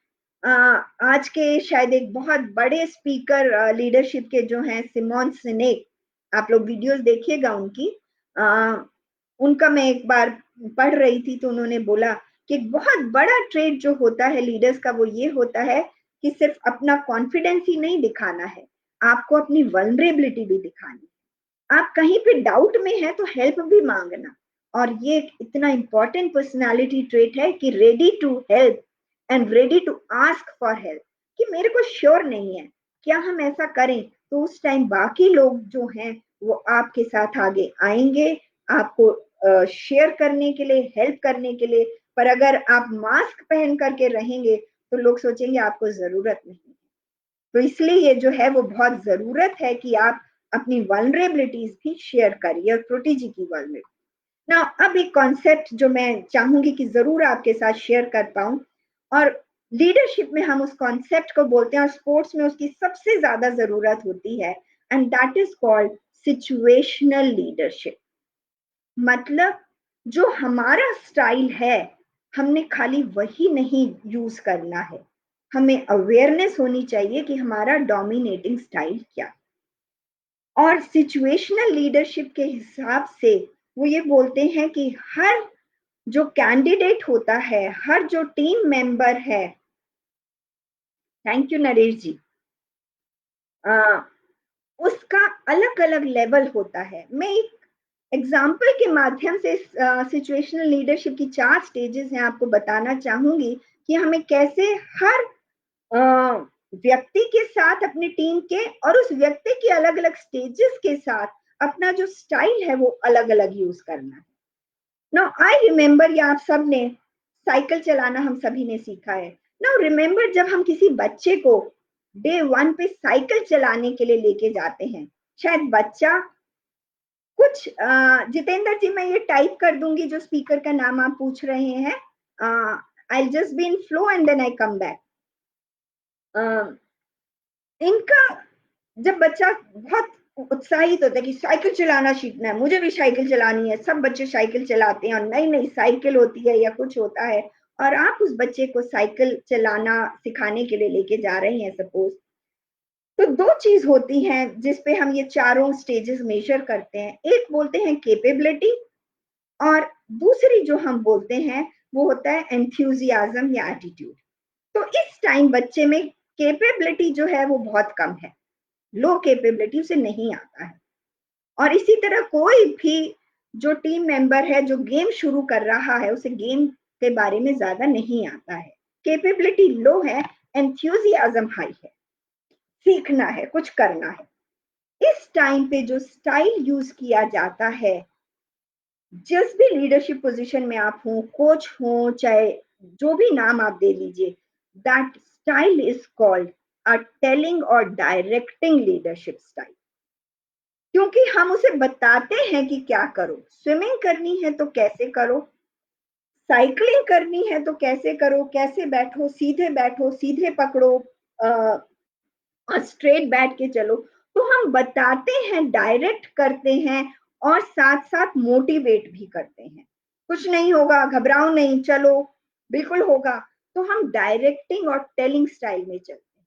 आज के शायद एक बहुत बड़े स्पीकर लीडरशिप के जो हैं, सिमोन सिनेक, आप लोग वीडियोस देखिएगा उनकी। उनका मैं एक बार पढ़ रही थी तो उन्होंने बोला कि एक बहुत बड़ा ट्रेट जो होता है लीडर्स का, वो ये होता है कि सिर्फ अपना कॉन्फिडेंस ही नहीं दिखाना है, आपको अपनी वल्नरेबिलिटी भी दिखानी है। आप कहीं पे डाउट में है तो हेल्प भी मांगना। और ये एक इतना इंपॉर्टेंट पर्सनालिटी ट्रेट है कि ready to help and ready to ask for help, कि मेरे को श्योर नहीं है, क्या हम ऐसा करें? तो उस टाइम बाकी लोग जो हैं वो आपके साथ आगे आएंगे, आपको शेयर करने के लिए, हेल्प करने के लिए। पर अगर आप मास्क पहन करके रहेंगे तो लोग सोचेंगे आपको जरूरत नहीं है। तो इसलिए ये जो है वो बहुत जरूरत है कि आप अपनी वल्नरेबिलिटीज भी शेयर करिए और प्रोटीजी की वल्नरेबिलिटी। ना अब एक कॉन्सेप्ट जो मैं चाहूंगी कि जरूर आपके साथ शेयर कर पाऊं, और लीडरशिप में हम उस कॉन्सेप्ट को बोलते हैं और स्पोर्ट्स में उसकी सबसे ज्यादा जरूरत होती है, and that is called situational leadership. मतलब जो हमारा स्टाइल है, हमने खाली वही नहीं यूज करना है, हमें अवेयरनेस होनी चाहिए कि हमारा डोमिनेटिंग स्टाइल क्या। और सिचुएशनल लीडरशिप के हिसाब से वो ये बोलते हैं कि हर जो कैंडिडेट होता है, हर जो टीम मेंबर है, थैंक यू नरेश जी, उसका अलग अलग लेवल होता है। मैं एक एग्जाम्पल के माध्यम से सिचुएशनल लीडरशिप की 4 स्टेजेस हैं आपको बताना चाहूंगी कि हमें कैसे हर व्यक्ति के साथ, अपनी टीम के और उस व्यक्ति के अलग अलग स्टेजेस के साथ अपना जो स्टाइल है वो अलग अलग यूज करना है। नाउ आई रिमेम्बर, या आप सब ने साइकिल चलाना हम सभी ने सीखा है। नाउ रिमेम्बर, जब हम किसी बच्चे को डे 1 पे साइकिल चलाने के लिए लेके जाते हैं, शायद बच्चा कुछ जितेंद्र जी, मैं ये टाइप कर दूंगी जो स्पीकर का नाम आप पूछ रहे हैं। I just be in flow and then I come back. इनका जब बच्चा बहुत उत्साहित होता है कि साइकिल चलाना सीखना है, मुझे भी साइकिल चलानी है। सब बच्चे साइकिल चलाते हैं और नई नई साइकिल होती है या कुछ होता है, और आप उस बच्चे को साइकिल चलाना सिखाने के लिए लेके जा रहे हैं सपोज, तो दो चीज होती हैं जिसपे हम ये चारों स्टेजेस मेजर करते हैं। एक बोलते हैं केपेबिलिटी, और दूसरी जो हम बोलते हैं वो होता है एंथ्यूजियाज्म या एटीट्यूड। तो इस टाइम बच्चे में केपेबिलिटी जो है वो बहुत कम है, लो केपेबिलिटी उसे नहीं आता है। और इसी तरह कोई भी जो टीम मेंबर है जो गेम शुरू कर रहा है, उसे गेम के बारे में ज्यादा नहीं आता है। केपेबिलिटी लो है, एंथ्यूजियाज्म हाई है, सीखना है, कुछ करना है। इस टाइम पे जो स्टाइल यूज किया जाता है, जिस भी लीडरशिप पोजीशन में आप हो, कोच हो, चाहे जो भी नाम आप दे लीजिए, that style is called a telling और डायरेक्टिंग लीडरशिप स्टाइल। क्योंकि हम उसे बताते हैं कि क्या करो, स्विमिंग करनी है तो कैसे करो, साइकिलिंग करनी है तो कैसे करो, कैसे बैठो, सीधे पकड़ो, स्ट्रेट बैठ के चलो। तो हम बताते हैं, डायरेक्ट करते हैं, और साथ साथ मोटिवेट भी करते हैं। कुछ नहीं होगा, घबराओ नहीं, चलो, बिल्कुल होगा। तो हम डायरेक्टिंग और टेलिंग स्टाइल में चलते हैं।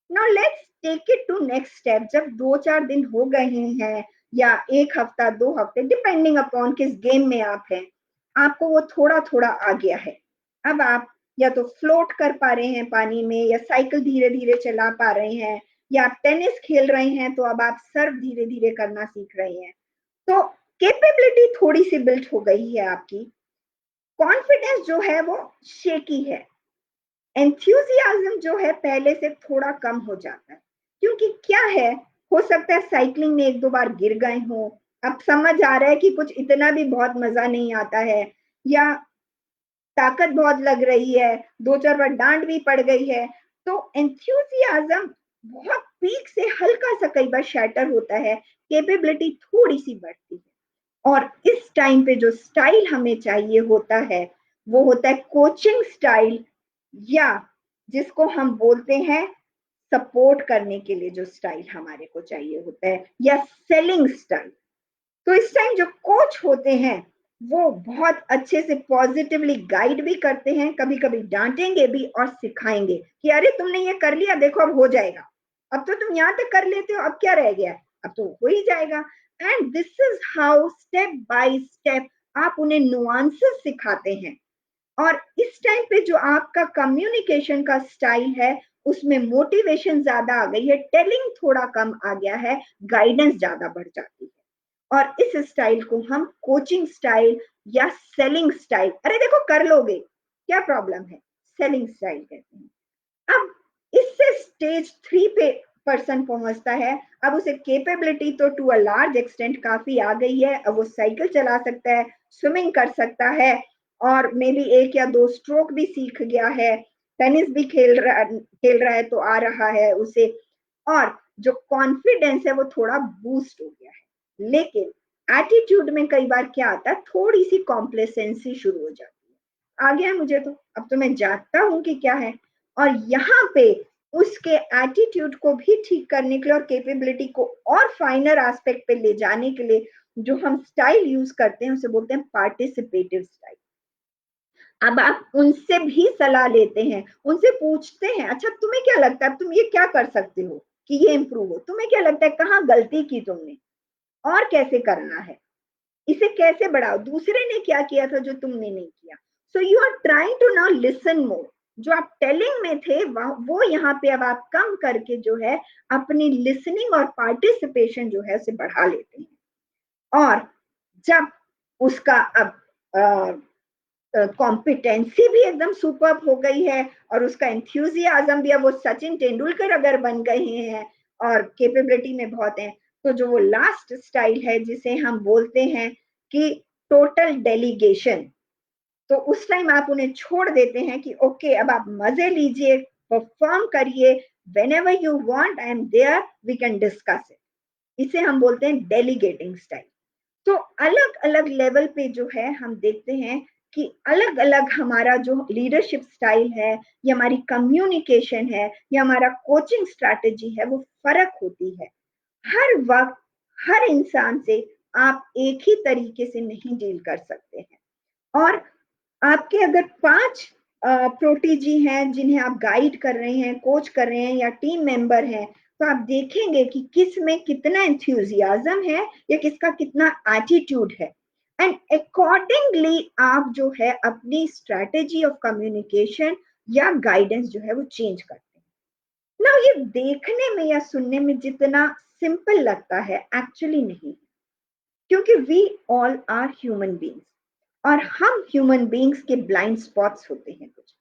Now let's take it to next step. जब 2-4 दिन हो गए हैं, या 1 हफ्ता 2 हफ्ते, डिपेंडिंग अपॉन किस गेम में आप हैं, आपको वो थोड़ा थोड़ा आ गया है। अब आप या तो फ्लोट कर पा रहे हैं पानी में, या साइकिल धीरे धीरे चला पा रहे हैं, या आप टेनिस खेल रहे हैं तो अब आप सर्व धीरे धीरे करना सीख रहे हैं। तो कैपेबिलिटी थोड़ी सी बिल्ट हो गई है आपकी। कॉन्फिडेंस जो है वो शेकी है। एंथ्यूजियाज्म जो है पहले से थोड़ा कम हो जाता है। क्योंकि क्या है, हो सकता है साइकिलिंग में 1-2 बार गिर गए हो, अब समझ आ रहा है कि कुछ इतना भी बहुत मजा नहीं आता है, या ताकत बहुत लग रही है, 2-4 बार डांट भी पड़ गई है। तो एंथ्यूजियाज्म बहुत पीक से हल्का सा कई बार शैटर होता है, कैपेबिलिटी थोड़ी सी बढ़ती है। और इस टाइम पे जो स्टाइल हमें चाहिए होता है, वो होता है कोचिंग स्टाइल, या जिसको हम बोलते हैं सपोर्ट करने के लिए जो स्टाइल हमारे को चाहिए होता है, या सेलिंग स्टाइल। तो इस टाइम जो कोच होते हैं वो बहुत अच्छे से पॉजिटिवली गाइड भी करते हैं, कभी कभी डांटेंगे भी और सिखाएंगे कि अरे तुमने ये कर लिया, देखो अब हो जाएगा, अब तो तुम यहाँ तक कर लेते हो, अब क्या रह गया, अब तो हो ही जाएगा। And this is how step by step आप उन्हें नुआंसेस सिखाते हैं। और इस टाइम पे जो आपका कम्युनिकेशन का स्टाइल है, उसमें मोटिवेशन ज्यादा आ गई है, टेलिंग थोड़ा कम आ गया है, गाइडेंस ज्यादा बढ़ जाती है। और इस स्टाइल को हम कोचिंग स्टाइल या सेलिंग स्टाइल, अरे देखो कर लोगे, क्या प्रॉब्लम है, सेलिंग स्टाइल कहते हैं। अब इससे स्टेज 3 पे पर्सन पहुंचता है। अब उसे कैपेबिलिटी तो टू अ लार्ज एक्सटेंट काफी आ गई है, अब वो साइकिल चला सकता है, स्विमिंग कर सकता है, और मे बी 1 या 2 स्ट्रोक भी सीख गया है, टेनिस भी खेल रहा है तो आ रहा है उसे, और जो कॉन्फिडेंस है वो थोड़ा बूस्ट हो गया है। लेकिन एटीट्यूड में कई बार क्या आता है, थोड़ी सी कॉम्प्लेसेंसी शुरू हो जाती है, आ गया मुझे तो, अब तो मैं जानता हूं कि क्या है। और यहाँ पे उसके एटीट्यूड को भी ठीक करने के लिए और कैपेबिलिटी को और फाइनर एस्पेक्ट पे ले जाने के लिए जो हम स्टाइल यूज करते हैं उसे बोलते हैं पार्टिसिपेटिव स्टाइल। अब आप उनसे भी सलाह लेते हैं, उनसे पूछते हैं, अच्छा तुम्हें क्या लगता है तुम ये क्या कर सकते हो कि ये इंप्रूव हो, तुम्हें क्या लगता है कहाँ गलती की तुमने, और कैसे करना है, इसे कैसे बढ़ाओ, दूसरे ने क्या किया था जो तुमने नहीं किया। So you are trying to now listen more. जो आप टेलिंग में थे वो यहाँ पे अब आप कम करके जो है अपनी लिसनिंग और पार्टिसिपेशन जो है उसे बढ़ा लेते हैं। और जब उसका अब कॉम्पिटेंसी भी एकदम सुपर हो गई है, और उसका एंथ्यूजियाज्म भी, अब वो सचिन तेंदुलकर अगर बन गए हैं और कैपेबिलिटी में बहुत है, तो जो वो लास्ट स्टाइल है जिसे हम बोलते हैं कि टोटल डेलीगेशन, तो उस टाइम आप उन्हें छोड़ देते हैं कि ओके अब आप मजे लीजिए, परफॉर्म करिए, whenever you want I am there, we can discuss it. इसे हम बोलते हैं डेलीगेटिंग स्टाइल। तो अलग अलग लेवल पे जो है हम देखते हैं कि अलग अलग हमारा जो लीडरशिप स्टाइल है, या हमारी कम्युनिकेशन है, या हमारा कोचिंग स्ट्रैटेजी है, वो फर्क होती है। हर वक्त हर इंसान से आप एक ही तरीके से नहीं डील कर सकते हैं। और आपके अगर 5 प्रोटीजी हैं जिन्हें आप गाइड कर रहे हैं, कोच कर रहे हैं या टीम मेंबर हैं, तो आप देखेंगे कि किस में कितना एंथुजियाज्म है या किसका कितना एटीट्यूड है, एंड अकॉर्डिंगली आप जो है अपनी स्ट्रेटेजी ऑफ कम्युनिकेशन या गाइडेंस जो है वो चेंज करते हैं ना। ये देखने में या सुनने में जितना सिंपल लगता है, एक्चुअली नहीं, क्योंकि we all are human beings, और हम ह्यूमन बींग्स के ब्लाइंड स्पॉट्स होते हैं कुछ,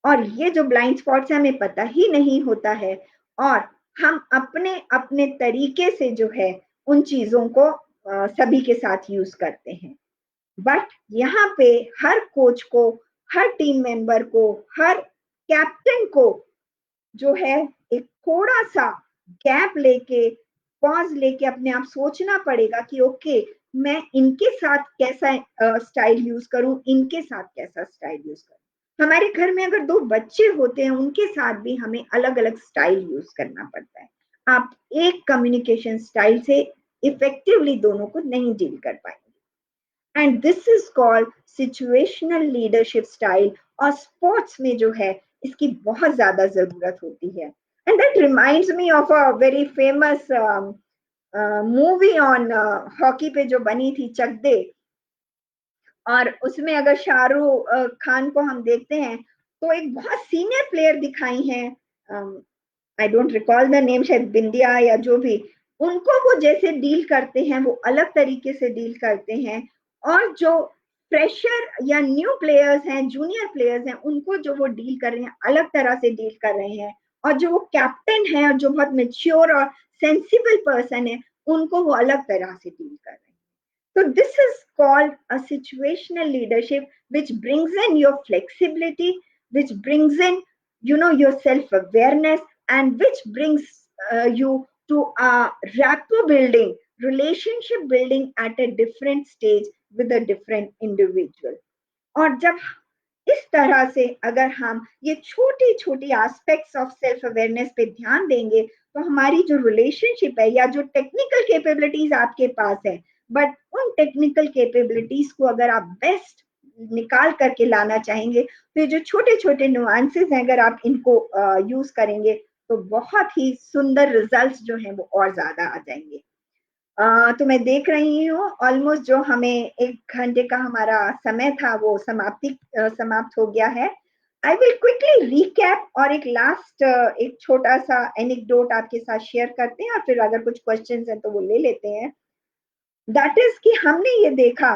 और ये जो ब्लाइंड स्पॉट्स है हमें पता ही नहीं होता है, और हम अपने अपने तरीके से जो है उन चीजों को सभी के साथ यूज करते हैं। बट यहाँ पे हर कोच को, हर टीम मेंबर को, हर कैप्टन को जो है एक थोड़ा सा गैप लेके, पॉज लेके अपने आप सोचना पड़ेगा कि ओके, मैं इनके साथ कैसा स्टाइल यूज करूं, इनके साथ कैसा स्टाइल यूज करूं। हमारे घर में अगर 2 बच्चे होते हैं, उनके साथ भी हमें अलग अलग स्टाइल यूज करना पड़ता है। आप एक कम्युनिकेशन स्टाइल से इफेक्टिवली दोनों को नहीं डील कर पाएंगे, and this is called situational leadership style. और स्पोर्ट्स में जो है इसकी बहुत ज्यादा जरूरत होती है। And that reminds me of a very famous movie on hockey पे जो बनी थी, चक दे। और उसमें अगर शाहरुख खान को हम देखते हैं तो एक बहुत सीनियर प्लेयर दिखाई हैं, I don't recall the name, शायद बिंदिया या जो भी, उनको वो जैसे डील करते हैं वो अलग तरीके से डील करते हैं। और जो फ्रेशर या न्यू प्लेयर्स हैं, जूनियर प्लेयर्स हैं, उनको जो वो डील कर रहे हैं अलग तरह से डील कर रहे हैं। और जो वो कैप्टन है और जो बहुत मेच्योर और सेंसिबल पर्सन है, उनको वो अलग तरह से डील कर रहे हैं। So this is called a situational leadership, which brings in your flexibility, which brings in, your self-awareness, and which brings you to a rapport building, relationship building at a different stage with a different individual. और जब इस तरह से अगर हम ये छोटी छोटी एस्पेक्ट्स ऑफ सेल्फ अवेयरनेस पे ध्यान देंगे, तो हमारी जो रिलेशनशिप है या जो टेक्निकल कैपेबिलिटीज आपके पास है, बट उन टेक्निकल कैपेबिलिटीज को अगर आप बेस्ट निकाल करके लाना चाहेंगे, तो ये जो छोटे छोटे नुआंसेस हैं अगर आप इनको यूज करेंगे, तो बहुत ही सुंदर रिजल्ट्स जो हैं वो और ज्यादा आ जाएंगे। तो मैं देख रही हूँ ऑलमोस्ट जो हमें 1 घंटे का हमारा समय था वो समाप्त हो गया है। आई विल क्विकली रिकैप और एक लास्ट एक छोटा सा एनेक्डोट आपके साथ शेयर करते हैं, और फिर अगर कुछ क्वेश्चंस हैं तो वो ले लेते हैं। दैट इज कि हमने ये देखा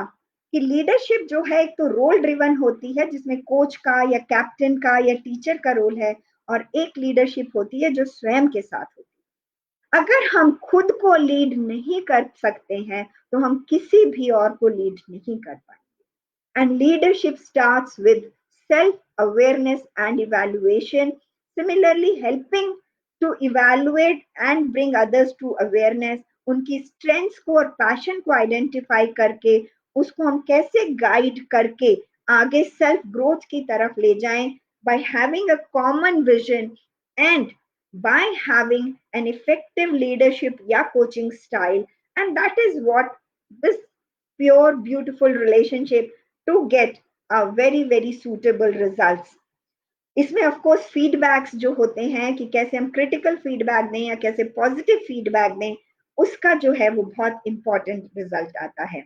कि लीडरशिप जो है एक तो रोल ड्रिवन होती है, जिसमें कोच का या कैप्टन का या टीचर का रोल है, और एक लीडरशिप होती है जो स्वयं के साथ होती है। अगर हम खुद को लीड नहीं कर सकते हैं, तो हम किसी भी और को लीड नहीं कर पाएंगे। And leadership starts with self awareness and evaluation, similarly helping to evaluate and bring others to awareness. उनकी स्ट्रेंथ्स को और पैशन को आइडेंटिफाई करके उसको हम कैसे गाइड करके आगे सेल्फ ग्रोथ की तरफ ले जाएं, by having a common vision and by having an effective leadership या coaching style. And that is what this pure beautiful relationship to get a very very suitable results. इसमें of course feedbacks जो होते हैं कि कैसे हम critical feedback दें या कैसे पॉजिटिव फीडबैक दें, उसका जो है वो बहुत इंपॉर्टेंट रिजल्ट आता है।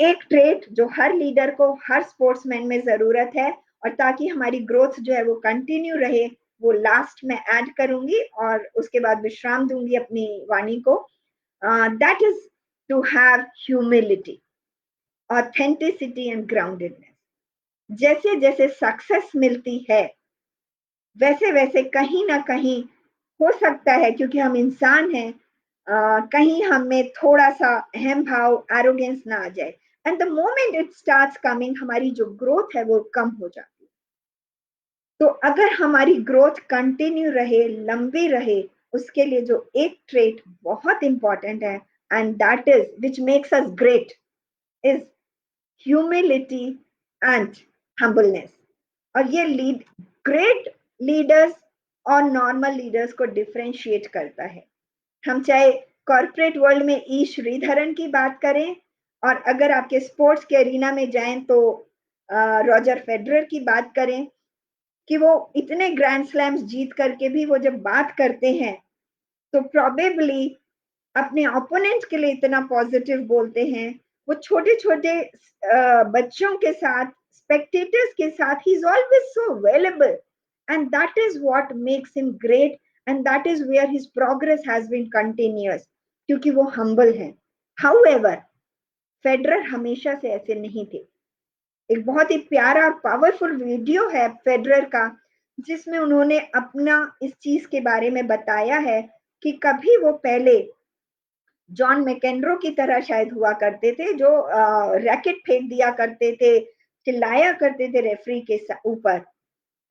एक ट्रेट जो हर लीडर को, हर स्पोर्ट्समैन में जरूरत है, और ताकि हमारी ग्रोथ जो है वो कंटिन्यू रहे, वो लास्ट में ऐड करूंगी और उसके बाद विश्राम दूंगी अपनी वाणी को। That is to have humility, authenticity and groundedness. जैसे जैसे सक्सेस मिलती है, वैसे वैसे कहीं ना कहीं हो सकता है, क्योंकि हम इंसान हैं, कहीं हमें थोड़ा सा अहम भाव, एरोगेंस ना आ जाए, and the moment it starts coming, हमारी जो ग्रोथ है वो कम हो जाती है। तो अगर हमारी ग्रोथ कंटिन्यू रहे, लंबी रहे, उसके लिए जो एक ट्रेट बहुत इंपॉर्टेंट है, and that is which makes us great, is humility and humbleness. और ये ग्रेट लीडर्स और नॉर्मल लीडर्स को डिफरेंशिएट करता है। हम चाहे कॉर्पोरेट वर्ल्ड में ई श्रीधरन की बात करें, और अगर आपके स्पोर्ट्स के एरिना में जाएं तो रॉजर फेडरर की बात करें, कि वो इतने ग्रैंड स्लैम्स जीत करके भी वो जब बात करते हैं तो प्रोबेबली अपने ओपोनेंट्स के लिए इतना पॉजिटिव बोलते हैं। वो छोटे छोटे बच्चों के साथ, स्पेक्टेटर्स के साथ, he is always so available, and that is what makes him great, and that is where his progress has been continuous, क्योंकि वो हम्बल है। हाउएवर, फेडरर हमेशा से ऐसे नहीं थे। एक बहुत ही प्यारा और पावरफुल वीडियो है फेडरर का, जिसमें उन्होंने अपना इस चीज के बारे में बताया है कि कभी वो पहले जॉन मैकेनरो की तरह शायद हुआ करते थे, जो रैकेट फेंक दिया करते थे, चिल्लाया करते थे रेफरी के ऊपर।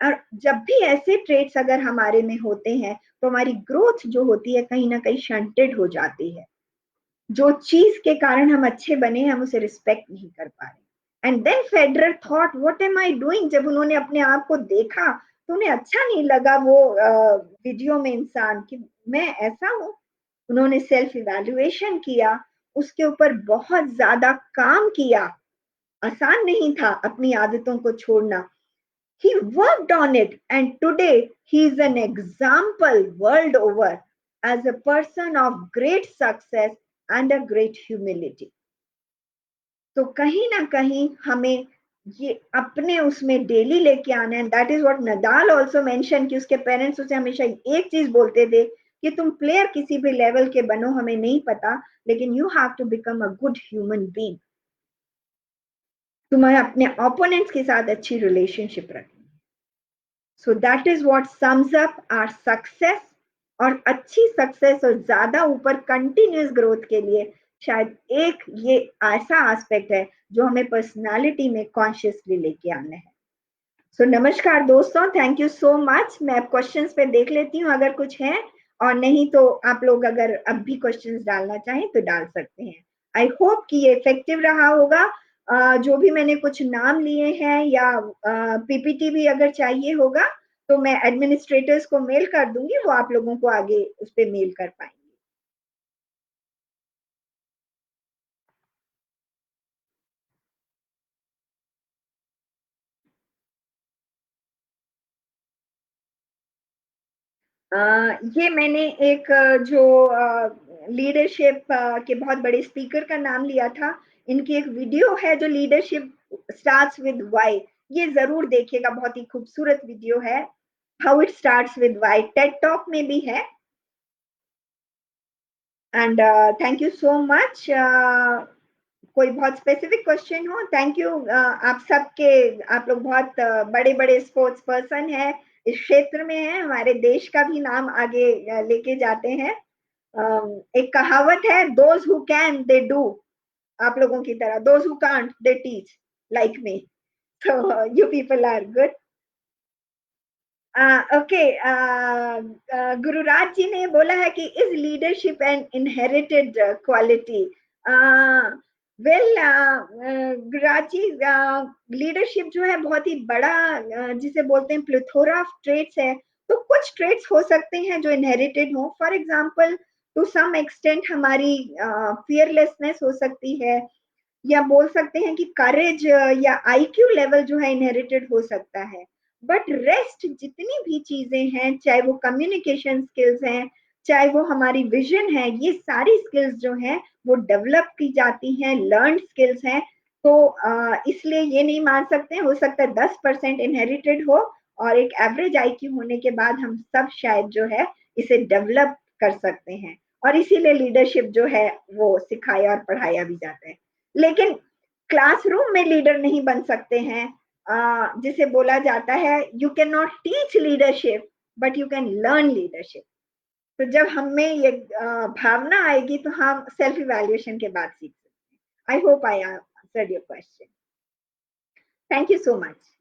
और जब भी ऐसे ट्रेड्स अगर हमारे में होते हैं तो हमारी ग्रोथ जो होती है कहीं ना कहीं शंटेड हो जाती है। जो चीज के कारण हम अच्छे बने हम उसे रिस्पेक्ट नहीं कर पा रहे। And then Federer thought what am I doing. जब उन्होंने अपने आप को देखा तो उन्हें अच्छा नहीं लगा वो वीडियो में इंसान, कि मैं ऐसा हूं। उन्होंने सेल्फ इवैल्यूएशन किया, उसके ऊपर बहुत ज्यादा काम किया। आसान नहीं था अपनी आदतों को छोड़ना। He worked on it, and today he is an example world over as a person of great success and a great humility. तो कहीं ना कहीं हमें ये अपने उसमें डेली लेके आना है। That is what Nadal also mention, कि उसके पेरेंट्स उसे हमेशा एक चीज बोलते थे कि तुम प्लेयर किसी भी लेवल के बनो, हमें नहीं पता, लेकिन you have to become a good human being. तुम्हें अपने ओपोनेंट्स के साथ अच्छी रिलेशनशिप रखनी। So that is what sums up our success. और अच्छी सक्सेस और ज्यादा ऊपर कंटिन्यूस ग्रोथ के लिए शायद एक ये ऐसा एस्पेक्ट है जो हमें पर्सनालिटी में कॉन्शियसली लेके आना है। सो नमस्कार दोस्तों, थैंक यू सो मच। मैं अब क्वेश्चंस पे देख लेती हूँ अगर कुछ है, और नहीं तो आप लोग अगर अब भी क्वेश्चंस डालना चाहें तो डाल सकते हैं। आई होप कि ये इफेक्टिव रहा होगा। जो भी मैंने कुछ नाम लिए हैं या पीपीटी भी अगर चाहिए होगा तो मैं एडमिनिस्ट्रेटर्स को मेल कर दूंगी, वो आप लोगों को आगे उस पर मेल कर पाएंगे। ये मैंने एक जो लीडरशिप के बहुत बड़े स्पीकर का नाम लिया था, इनकी एक वीडियो है जो लीडरशिप स्टार्ट्स विद वाई। ये जरूर देखिएगा, बहुत ही खूबसूरत वीडियो है। How it starts with why TED talk में भी है। And thank you so much. कोई बहुत स्पेसिफिक क्वेश्चन हो? थैंक यू आप सबके। आप लोग बहुत बड़े बड़े स्पोर्ट्स पर्सन हैं, इस क्षेत्र में हैं, हमारे देश का भी नाम आगे लेके जाते हैं। एक कहावत है, those who can they do. आप लोगों की तरह, those who can't they teach, like me. So you people are good. Okay, Gururaj ji ने बोला है कि is leadership an inherited quality? Well Gururaj ji, leadership जो है बहुत ही बड़ा जिसे बोलते हैं प्लेथोरा ऑफ ट्रेट्स है। तो कुछ ट्रेट्स हो सकते हैं जो इनहेरिटेड हो। For example, to some extent हमारी फियरलेसनेस हो सकती है, या बोल सकते हैं कि करेज या आईक्यू लेवल जो है इनहेरिटेड हो सकता है। बट रेस्ट जितनी भी चीजें हैं, चाहे वो कम्युनिकेशन स्किल्स हैं, चाहे वो हमारी विजन है, ये सारी स्किल्स जो हैं वो डेवलप की जाती हैं, लर्न स्किल्स हैं। तो इसलिए ये नहीं मान सकते, हो सकता है 10% इनहेरिटेड हो, और एक एवरेज आईक्यू होने के बाद हम सब शायद जो है इसे डेवलप कर सकते हैं। और इसीलिए लीडरशिप जो है वो सिखाया और पढ़ाया भी जाता है। लेकिन क्लासरूम में लीडर नहीं बन सकते हैं। जिसे बोला जाता है, you can not teach leadership but you can learn leadership. तो जब हमें ये भावना आएगी तो हम सेल्फ इवैल्यूएशन के बाद सीख सकते हैं। I hope I answered your question. Thank you so much.